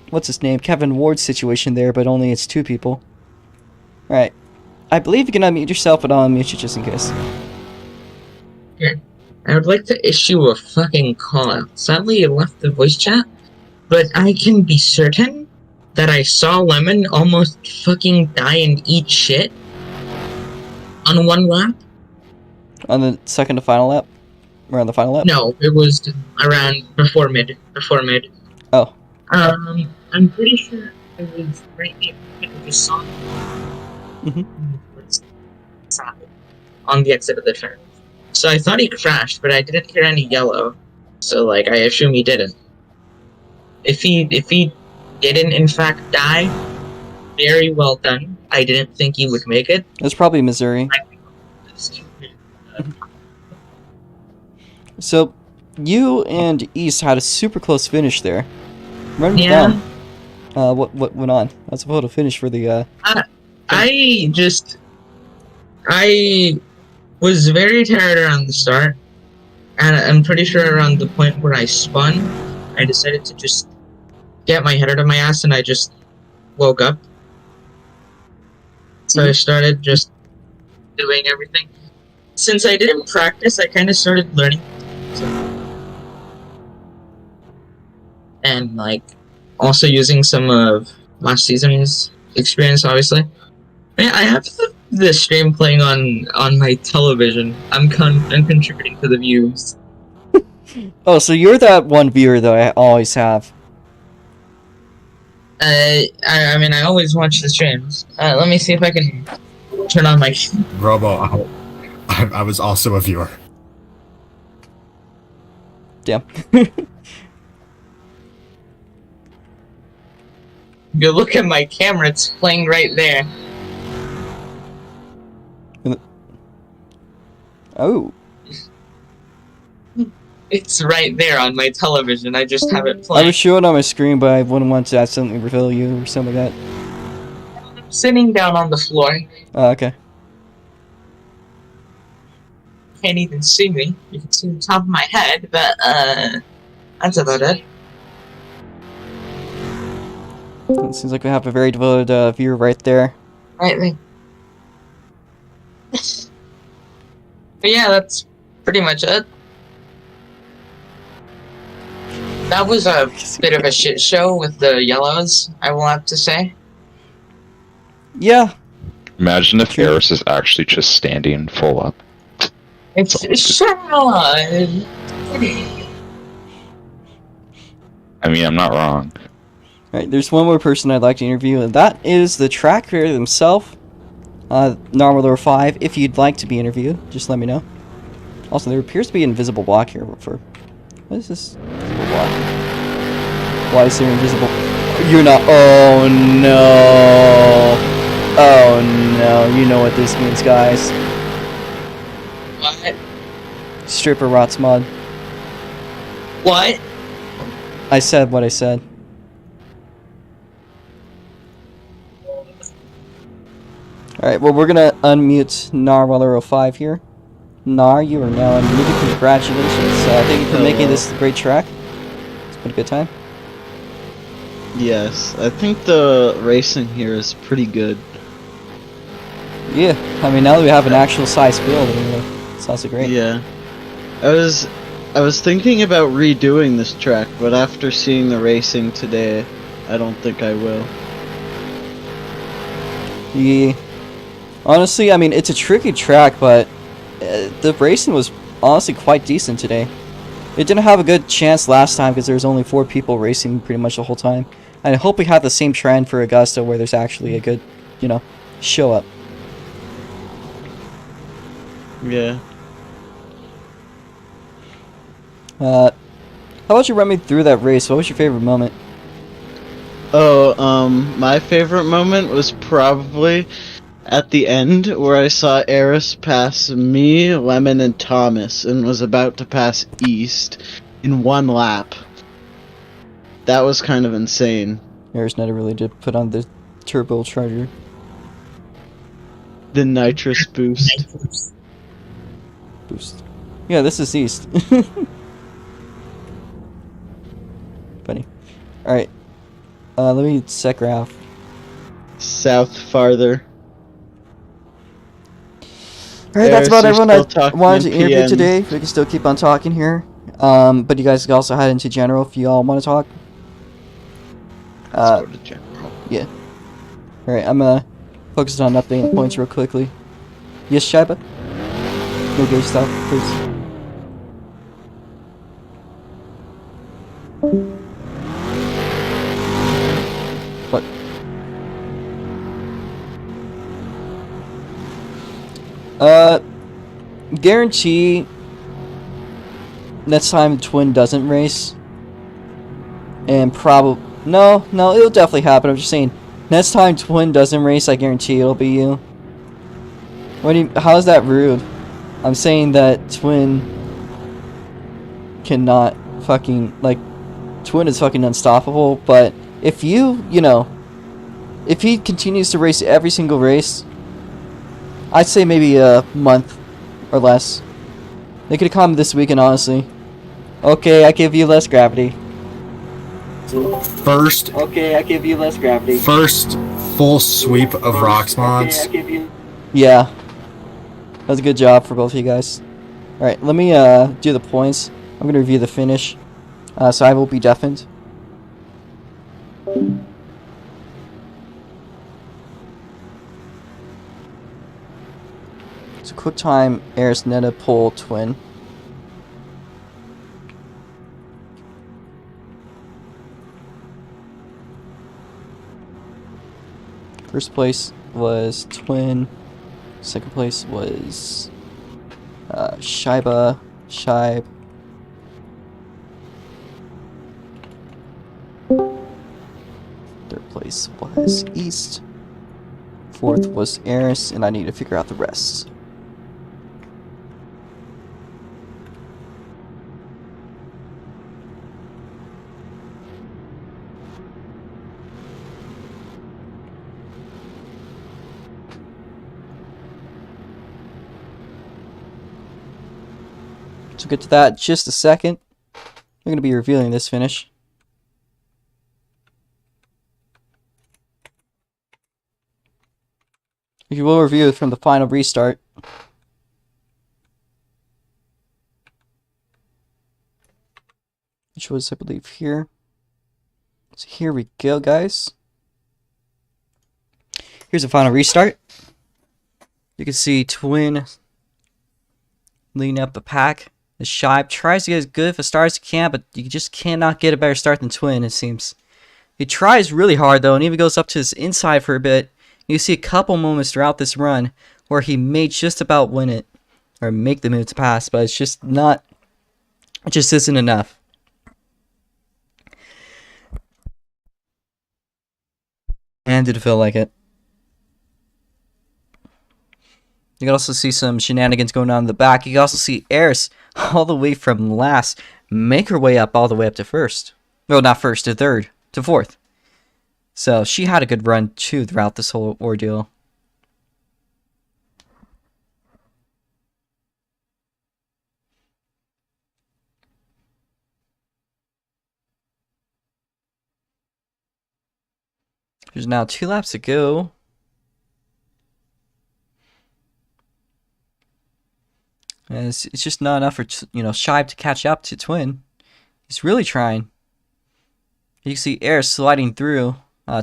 what's his name, Kevin Ward situation there, but only it's 2 people. All right. I believe you can unmute yourself, but I'll unmute you just in case. Here. I would like to issue a fucking call out. Sadly, you left the voice chat, but I can be certain that I saw Lemon almost fucking die and eat shit on one lap. On the second to final lap? Or on the final lap? No, it was around before mid. Oh. I'm pretty sure it was right there. I just saw Mhm. on the exit of the turn. So I thought he crashed, but I didn't hear any yellow. So like I assume he didn't. If he didn't in fact die, very well done. I didn't think he would make it. It's probably Missouri. So, you and East had a super close finish there. Run me down. What went on? I was supposed to finish for the I was very tired around the start, and I'm pretty sure around the point where I spun, I decided to just get my head out of my ass, and I just woke up. So I started just doing everything. Since I didn't practice, I kind of started learning. And, like, also using some of last season's experience, obviously. Yeah, I have the stream playing on my television. I'm contributing to the views. Oh, so you're that one viewer that I always have. I mean, I always watch the streams. Let me see if I can turn on my... Robo, I was also a viewer. Damn. You look at my camera, it's playing right there. Oh. It's right there on my television, I just have it I playing. was showing on my screen, but I wouldn't want to accidentally reveal you or something like that. I'm sitting down on the floor. Oh, okay. Can't even see me. You can see the top of my head, but, that's about it. It seems like we have a very devoted viewer right there. Right there. But yeah, that's pretty much it. That was a bit of a shit show with the yellows, I will have to say. Yeah. Imagine if Eris is actually just standing full up. It's Sean. I mean, I'm not wrong. Alright, there's one more person I'd like to interview, and that is the track creator himself, Narwhal 5. If you'd like to be interviewed, just let me know. Also, there appears to be an invisible block here for... What is this invisible block? Why is there invisible... You're not... Oh, no! Oh, no. You know what this means, guys. What? Stripper ROX mod. What? I said what I said. Alright, well, we're gonna unmute Narwhal 5 here. Nar, you are now unmuted. Congratulations. Thank you for making this a great track. It's been a good time. Yes, I think the racing here is pretty good. Yeah, I mean, now that we have an actual size field, it's also great. Yeah. I was thinking about redoing this track, but after seeing the racing today, I don't think I will. Yeah. Honestly, I mean, it's a tricky track, but the racing was honestly quite decent today. It didn't have a good chance last time because there was only 4 people racing pretty much the whole time. And I hope we have the same trend for Augusta where there's actually a good, you know, show up. Yeah. How about you run me through that race? What was your favorite moment? Oh, my favorite moment was probably at the end where I saw Eris pass me, Lemon, and Thomas and was about to pass East in one lap. That was kind of insane. Eris never really did put on the turbocharger. The nitrous boost. Boost. Yeah, this is east. Funny. Alright. Let me set graph. South farther. Alright, that's about You're everyone still I talking wanted in to interview PMs. today. We can still keep on talking here. But you guys can also head into general if you all want to talk. Let's go to general. Yeah. Alright, I'm focused on updating points real quickly. Yes, Shiba? No gauge stuff, please. What? Guarantee next time Twin doesn't race. And probably... No, it'll definitely happen. I'm just saying, next time Twin doesn't race, I guarantee it'll be you. What do you... How is that rude? I'm saying that Twin cannot fucking... Like, Twin is fucking unstoppable, but if you know... If he continues to race every single race, I'd say maybe a month or less. They could come this weekend, honestly. Okay, I give you less gravity. First Okay, I give you less gravity. full sweep of ROX mods. Yeah. That was a good job for both of you guys. Alright, let me do the points. I'm going to review the finish. So I will be deafened. So quick time, Eris, Netta, Pole, Twin. First place was Twin. Second place was Shiba. Third place was East. Fourth was Eris, and I need to figure out the rest. So we'll get to that in just a second. I'm going to be revealing this finish. You will review it from the final restart. Which was, I believe, here. So here we go, guys. Here's the final restart. You can see Twin leading up the pack. The Shibe tries to get as good of a start as he can, but you just cannot get a better start than Twin, it seems. He tries really hard, though, and even goes up to his inside for a bit. You see a couple moments throughout this run where he may just about win it, or make the move to pass, but it's just not, it just isn't enough. And did it feel like it? You can also see some shenanigans going on in the back. You can also see Eris all the way from last make her way up all the way up to first. No, not first, to third, to fourth. So she had a good run too throughout this whole ordeal. There's now 2 laps to go. And it's just not enough for, Shibe to catch up to Twin. He's really trying. You can see Air sliding through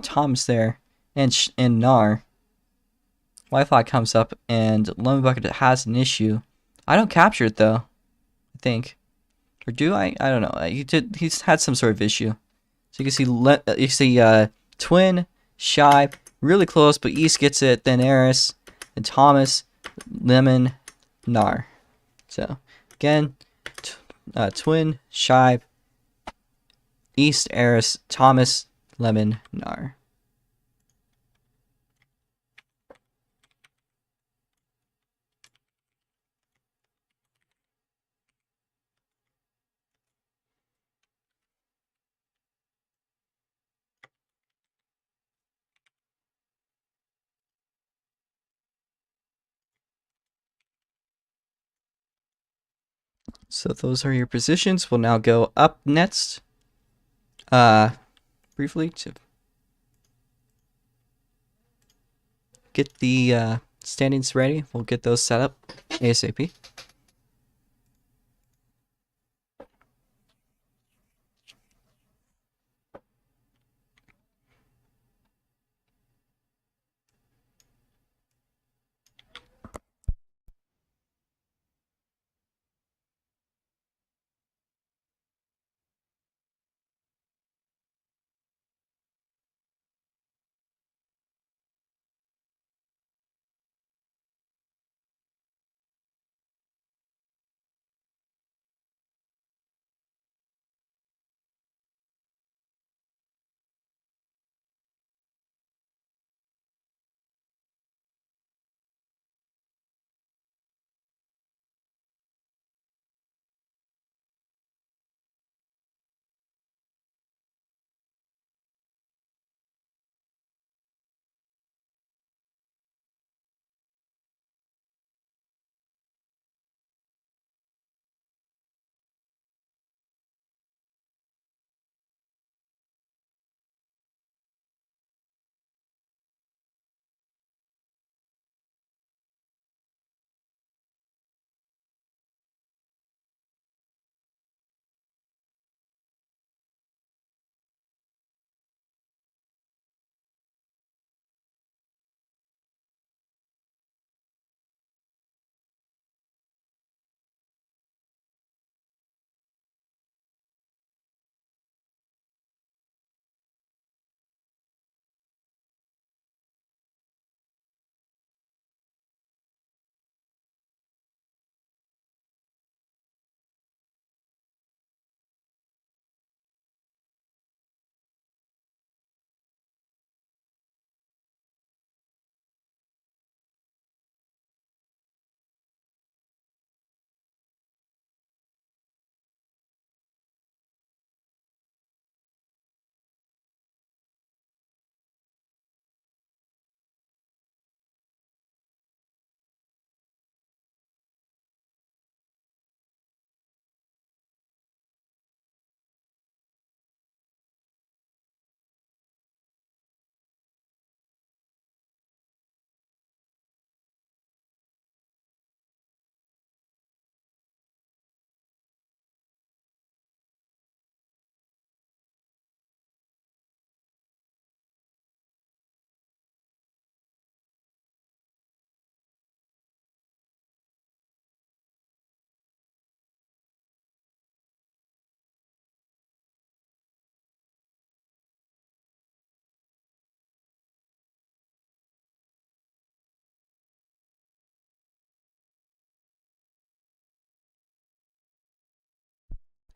Thomas there and Nar. Wi-Fi comes up and Lemon Bucket has an issue. I don't capture it though, I think. Or do I? I don't know. He's had some sort of issue. So you can see Twin, Shibe, really close, but East gets it, then Eris, then Thomas, Lemon, Nar. So, again, Twin, Shibe, East, Eris, Thomas, Lemon, Nar. So those are your positions. We'll now go up next. Briefly to get the standings ready. We'll get those set up ASAP.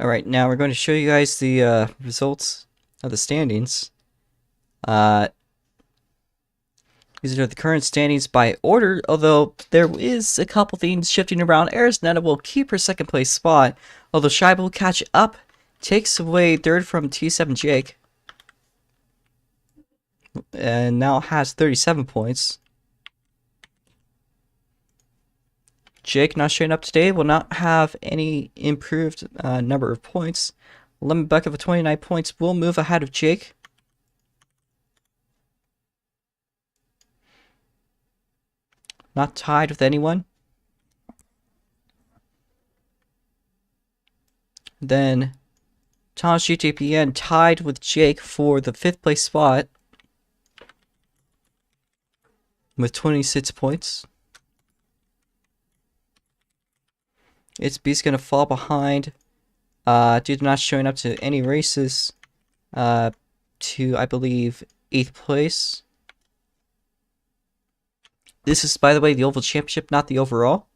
Alright, now we're going to show you guys the results of the standings. These are the current standings by order, although there is a couple things shifting around. Arizona will keep her second place spot, although Shiba will catch up, takes away third from T7 Jake, and now has 37 points. Jake, not showing up today, will not have any improved number of points. Lemon Bucket with 29 points will move ahead of Jake. Not tied with anyone. Then Thomas GTPN tied with Jake for the 5th place spot with 26 points. It's Beast going to fall behind due to not showing up to any races to, I believe, 8th place. This is, by the way, the Oval Championship, not the overall.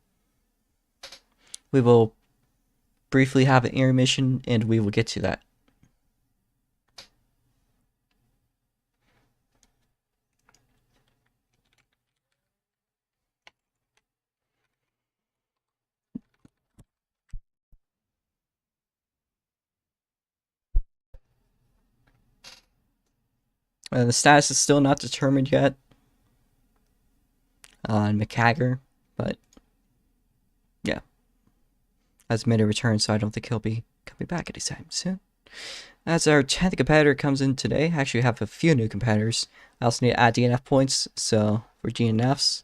We will briefly have an intermission, and we will get to that. The status is still not determined yet on McCagger, but yeah. has made a return, so I don't think he'll be coming back anytime soon. As our 10th competitor comes in today, I actually have a few new competitors. I also need to add DNF points, so for DNFs,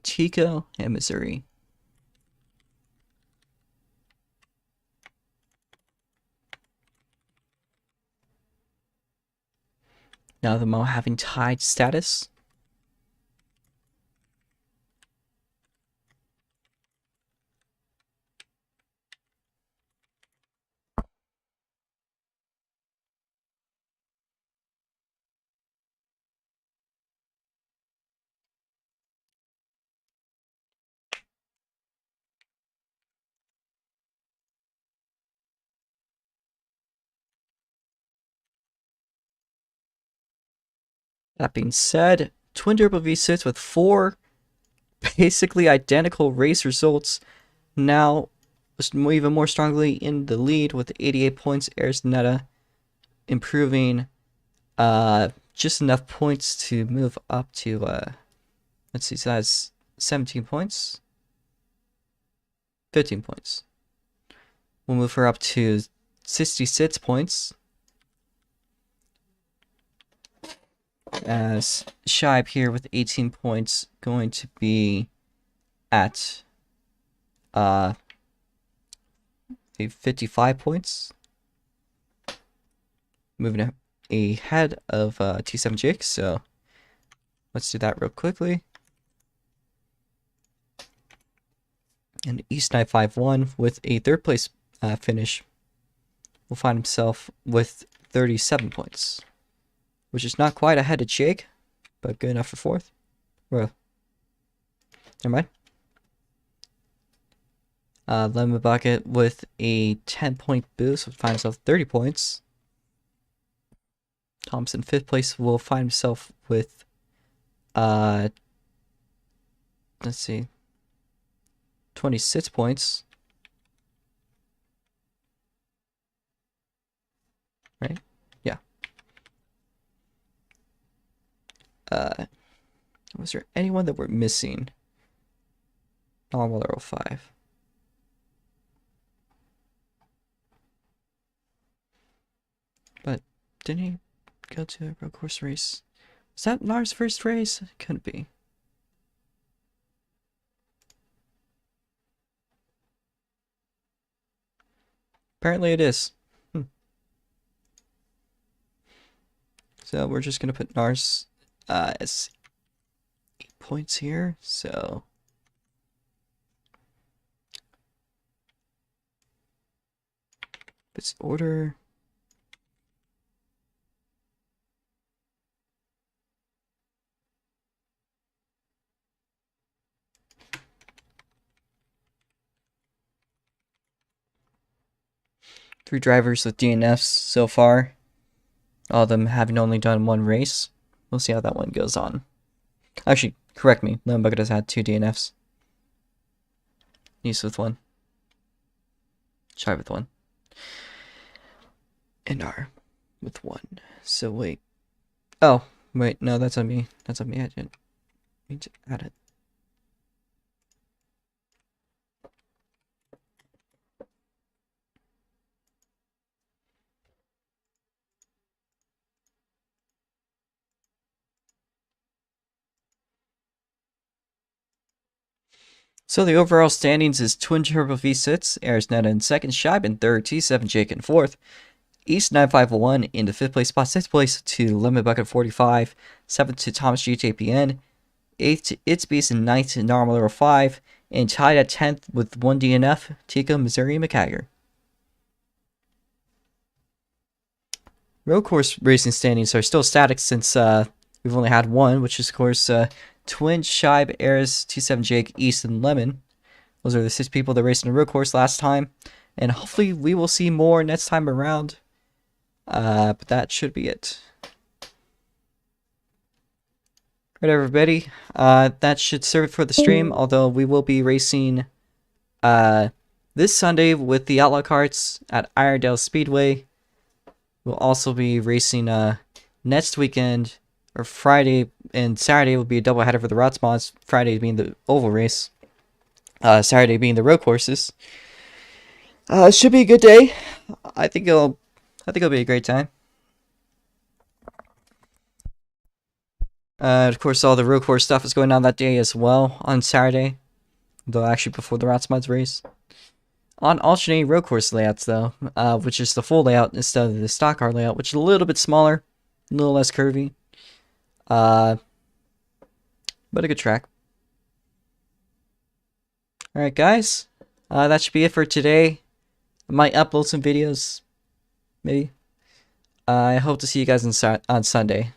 Chico and Missouri. Now them all having tied status. That being said, Twin Turbo V6 with 4 basically identical race results now even more strongly in the lead with 88 points. Arizona improving just enough points to move up to let's see, so that's 17 points, 15 points. We'll move her up to 66 points, as Shibe here with 18 points going to be at 55 points, moving ahead of T7 Jake. So let's do that real quickly. And East 951 with a 3rd place finish will find himself with 37 points, which is not quite ahead of Jake, but good enough for 4th. Well, never mind. Lemon Bucket with a 10-point boost will find himself 30 points. Thompson 5th place will find himself with let's see, 26 points. Right? Yeah. Was there anyone that we're missing? Normal 05. But didn't he go to a road course race? Was that Lars' first race? It couldn't be. Apparently it is. So we're just gonna put Lars as 8 points here. So let's order. Three drivers with DNFs so far. All of them having only done 1 race. We'll see how that one goes on. Actually, correct me. Lemon Bucket has had 2 DNFs. Nice with 1. Shy with 1. And R with 1. So wait. Oh, wait. No, that's on me. That's on me. I didn't need to add it. So the overall standings is Twin Turbo V6, Arizona in 2nd, Shibe in 3rd, T7 Jake in 4th, East 951 in the 5th place spot, 6th place to Lemon Bucket 45, 7th to Thomas GJPN, 8th to It's Beast, and 9th to Normal 05, and tied at 10th with 1 DNF, Tico, Missouri, McCagger. Road course racing standings are still static since we've only had 1, which is of course Twin, Shibe, Ares, T7 Jake, East, and Lemon. Those are the 6 people that raced in the road course last time. And hopefully we will see more next time around. But that should be it. Right, everybody. That should serve it for the stream. Although we will be racing this Sunday with the Outlaw Karts at Iredell Speedway. We'll also be racing next weekend, or Friday and Saturday, will be a doubleheader for the ROX Mods. Friday being the oval race, Saturday being the road courses. It should be a good day. I think it'll be a great time. Of course, all the road course stuff is going on that day as well on Saturday, though actually before the ROX Mods race. On alternating road course layouts, though, which is the full layout instead of the stock car layout, which is a little bit smaller, a little less curvy, but a good track. Alright, guys, that should be it for today. I might upload some videos, maybe. I hope to see you guys on Sunday.